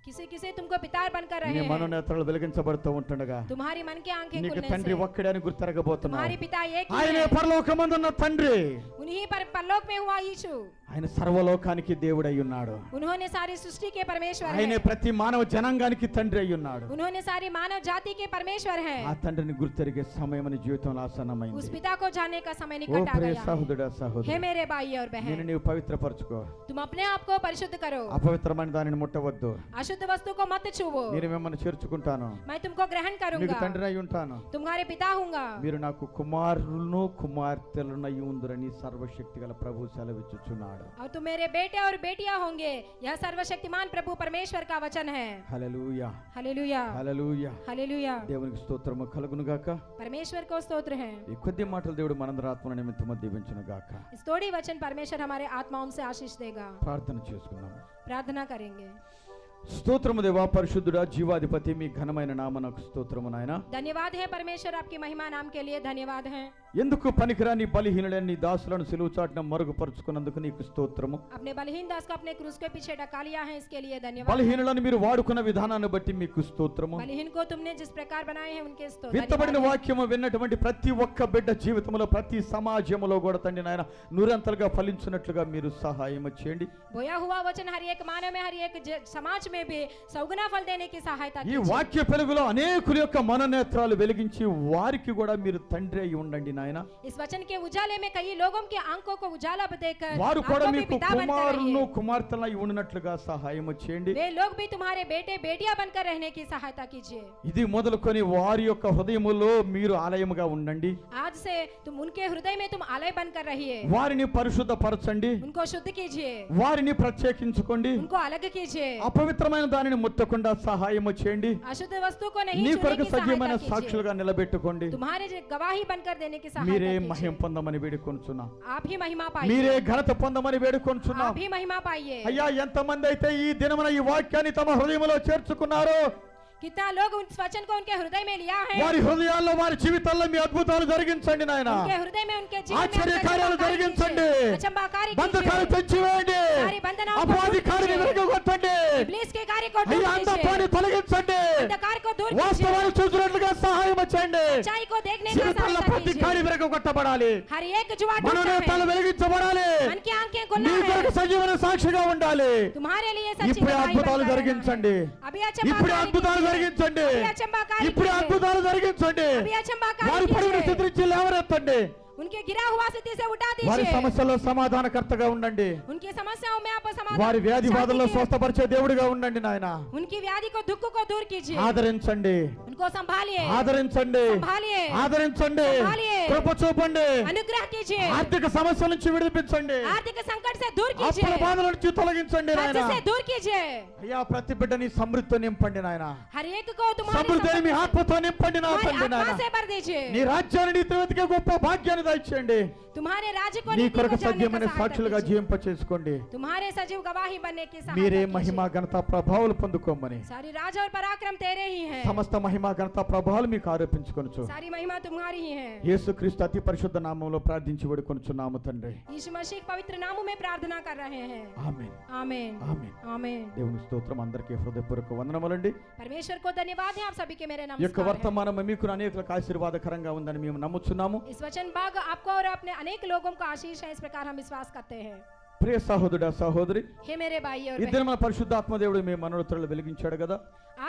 किसी किसी तुमको पिता बनकर నీ रहे हैं. మనోనేత్రాలు వెలిగించబడుతూ ఉంటుండగా तुम्हारी मन की आंखें నీకు खुलने తండ్రి से ఒక్కడే అని గుర్తెరగబోతున్నావు. तुम्हारी पिता एक ही ఆయనే है. పరలోకమందున్న తండ్రి, उन्हीं पर परलोक में हुआ यीशु। ఆయన సర్వలోకానికి దేవుడై ఉన్నాడు. उन्होंने सारी सृष्टि के परमेश्वर ఆయనే हैं। ప్రతి మానవ జనాంగానికి తండ్రి అయి ఉన్నాడు. उन्होंने सारी मानव जाति के परमेश्वर ఆ हैं। తండ్రిని గుర్తెరిగే సమయం నీ జీవితంలో उस ఆసన్నమైంది. पिता को जानने का समय ఓ निकट आ ప్రియ गया है। సహోదరుడా हे సహోదరి, मेरे भाई और నేను बहन, నీవు పవిత్రపరచుకో. तुम अपने आप को परिशुद्ध करो, అపవిత్రమైన దానిని ముట్టవద్దు. अशुद्ध वस्तु को मत छुओ। నేను మిమ్మల్ని చేర్చుకుంటాను, मैं तुमको ग्रहण మీకు करूंगा, తండ్రి అయి ఉంటాను. तुम्हारे पिता हूंगा। మీరు నాకు కుమారులను కుమార్తెలనై ఉందురని సర్వశక్తి గల ప్రభు సెలవిచ్చుచున్నాడు. और तुम मेरे बेटे और बेटियां होंगे, यह सर्वशक्तिमान प्रभु परमेश्वर का वचन है। Hallelujah, hallelujah, hallelujah. हालेलुया। దేవునికి స్తోత్రము కలుగును గాక. परमेश्वर को स्तोत्र है। ఈ కొద్ది మాటలు దేవుడు మనందరి ఆత్మ నిమిత్తము దీవించును గాక. इस थोड़ी वचन परमेश्वर हमारे आत्माओं से आशीष देगा। ప్రార్థన చేసుకుందాం. प्रार्थना करेंगे। స్తోత్రము దేవా, పరిశుద్ధుడా, జీవాధిపతి, మీ ఘనమైన నామనకు స్తోత్రము నాయన. धन्यवाद है परमेश्वर, आपकी महिमा नाम के लिए धन्यवाद है। ఎందుకు పనికిరాని బలహీనులైన నీ దాసులను సిలువ చాటున మరుగుపరుచుకున్నందుకు నీకు స్తోత్రము. अपने बलहीन दास को अपने क्रूस के पीछे ढका लिया है, इसके लिए धन्यवाद। బలహీనులను మీరు వాడుకున్న విధానాన్ని బట్టి మీకు స్తోత్రము. बलहीन को तुमने जिस प्रकार बनाए हैं उनके स्तोत्र। విత్తబడిన వాక్యము విన్నటువంటి ప్రతి ఒక్క బిడ్డ జీవితంలో, ప్రతి సమాజంలో కూడా తండ్రి నాయన నూరంతలుగా ఫలించినట్లుగా మీరు సహాయం చేయండి. बोया हुआ वचन हर एक मानव में, हर एक समाज में भी सौगुना फल देने की सहायता ఈ कीजिए। వాక్య వెలుగులో అనేకుల యొక్క మననేత్రాలు వెలిగించి వారికి కూడా మీరు తండ్రి అయి ఉండండి నాయన. इस वचन के उजाले में कई लोगों की आंखों को उजाला देकर వారు కూడా आंखों में మీకు पिता बनकर కుమారులను रहिए। కుమార్తెలై ఉండినట్లుగా సహాయం చేయండి. वे लोग भी तुम्हारे बेटे बेटियां बनकर रहने की सहायता कीजिए। ఇది మొదలుకొని వారి యొక్క హృదయములో మీరు ఆలయముగా ఉండండి. आज से तुम उनके हृदय में तुम आलय बनकर रहिए। వారిని పరిశుద్ధపరచండి, उनको शुद्ध कीजिए, వారిని ప్రత్యేకించుకోండి. उनको अलग कीजिए, అపవిత్రమైన దానిని ముట్టకుండా సహాయం చేయండి. अशुद्ध वस्तु को नहीं నీ छूने కొరకు की సజీవమైన सहायता कीजिए। సాక్షులుగా నిలబెట్టుకోండి. तुम्हारे गवाही बनकर देने की మీరే सहायता మహిమ कीजिए। పొందమని వేడుకొనుచున్నాం. आप ही महिमा మీరే पाइए, ఘనత పొందమని వేడుకొనుచున్నాం. आप ही महिमा पाइए। అయ్యా, ఎంతమంది అయితే ఈ దినమున ఈ వాక్యాన్ని తమ హృదయములో చేర్చుకున్నారో, कितना लोग उस वचन को उनके हृदय में लिया है, వారి హృదయాల్లో, వారి జీవితాల్లో మీ అద్భుతాలు జరిగించండి నాయన. उनके हृदय में, उनके जीवन में ఆశ్చర్య కార్యాలు జరిగించండి. अचंबाकारी బంధకాలు कीजिए, తెచ్చివేయండి. सारी बंधनों को అపవాది दूर కార్యాన్ని कीजिए, విరగొట్టండి. इब्लीस के कार्य को दूर అయ్యా, అంధత్వాన్ని कीजिए, తొలగించండి. अंधकार को दूर कीजिए, వాస్తవాలు చూసినట్లుగా సహాయం చేయండి. सच्चाई को देखने का జీవితాల్లో सहायता ప్రతి कीजिए। కార్యం విరగొట్టబడాలి. हर एक जुआ टूटा మనోనేత్రాలు है, వెలిగించబడాలి. मन की आंखें నీ खुला కొరకు है, సజీవమైన సాక్షిగా ఉండాలి. तुम्हारे लिए सच्ची ఇప్పుడే गवाही అద్భుతాలు बनकर रहना జరిగించండి. है। अभी ఇప్పుడే अचंबाकारी అద్భుతాలు कीजिए, జరిగించండి. अभी अचंबाकारी ఇప్పుడే कीजिए, అద్భుతాలు జరిగించండి. अभी अचंबाकारी వారి పడిన कीजिए, స్థితి నుంచి లేవనెత్తండి. उनके गिरा हुआ स्थिति से उठा వారి दीजिए, సమస్యల్లో సమాధానకర్తగా ఉండండి. उनकी समस्याओं में आप समाधान, వారి వ్యాధి బాధల్లో शांति के- స్వస్థపరిచే దేవుడిగా ఉండండి నాయన. उनकी व्याधि को, दुख को दूर कीजिए, ఆదరించండి, उनको संभालिए, ఆదరించండి, संभालिए, ఆదరించండి, సంభాలియే. కృప చూపండి. अनुग्रह कीजिए, ఆర్థిక సమస్యల నుంచి విడిపించండి. आर्थिक संकट से दूर అప్పుల कीजिए, బాధల నుంచి తొలగించండి నాయన. कर्ज से दूर कीजिए। అయ్యా, ప్రతి బిడ్డని సమృద్ధితో నింపండి నాయన. हर एक को तुम्हारी సమృద్ధిని మీ समृद्धि से- ఆత్మతో నింపండి నా तुम्हारी తండ్రి आत्मा నాయన. से भर दीजिए, నీ రాజ్యాన్ని నీతి వెతికే గొప్ప భాగ్యాన్ని దయచేయండి. तुम्हारे राज्य को నీ नीति को కొరకు जानने का సజీవమైన सहायता సాక్షులుగా कीजिए। జీవింప చేసుకోండి. तुम्हारे सजीव गवाही बनने की మీరే सहायता మహిమ कीजिए। ఘనత ప్రభావాలు పొందుకోమని सारी राज और पराक्रम तेरे ही हैं, సమస్త మహిమ ఘనత ప్రభావాలు మీకు ఆరోపించుకొనుచు सारी महिमा तुम्हारी ही है। యేసుక్రీస్తు అతి పరిశుద్ధ నామములో ప్రార్థించి వేడుకొనుచున్నాము తండ్రి. यीशु मसीह के पवित्र नामों में प्रार्थना कर रहे हैं, ఆమేన్, आमीन, ఆమేన్. आमीन। దేవుని స్తోత్రం. అందరికీ హృదయపూర్వక వందనములండి. परमेश्वर को धन्यवाद है, आप सभी के मेरे ఈ యొక్క नमस्कार है। వర్తమానం మీకు అనేకులకు ఆశీర్వాదకరంగా ఉందని మేము నమ్ముచున్నాము. इस वचन भाग आपको और अपने अनेक लोगों को आशीष है, इस प्रकार हम विश्वास करते हैं। ప్రియ సహోదరుడా, సహోదరి, हे मेरे भाई और ఈ बहन, దినం మన పరిశుద్ధాత్మ దేవుడు మీ మనోత్తరాలు వెలిగించాడు కదా.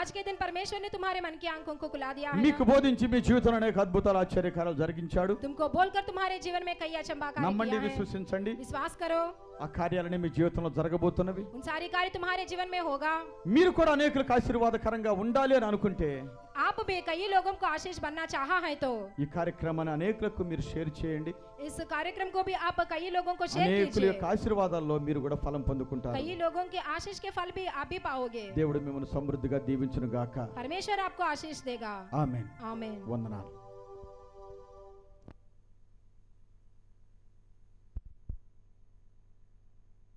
आज के दिन परमेश्वर ने तुम्हारे मन की आंखों को खुला दिया है మీకు ना? బోధించి మీ జీవితంలో అనేక అద్భుతాలు ఆశ్చర్యకారాలు జరిగించాడు. तुमको बोलकर तुम्हारे जीवन में कई अचंबा कार्य నమ్మండి, किया है। విశ్వసించండి. विश्वास करो, ఆ కార్యాలన్నీ మీ జీవితంలో జరగబోతున్నవి. उन सारी कार्य तुम्हारे जीवन में होगा। మీరు కూడా అనేకులకు ఆశీర్వాదకరంగా ఉండాలి అని అనుకుంటే आप भी कई लोगों को आशीष बनना चाहा है तो ఈ కార్యక్రమాన్ని అనేకులకు మీరు షేర్ చేయండి. इस कार्यक्रम को भी आप कई लोगों को शेयर అనేకుల कीजिए। యొక్క ఆశీర్వాదాల్లో మీరు కూడా ఫలం పొందుకుంటారు. कई लोगों के आशीष के फल भी आप भी पाओगे। దేవుడు మిమ్మల్ని సమృద్ధిగా దీవించును గాక. परमेश्वर आपको आशीष देगा। ఆమేన్. आमीन। వందనాలు.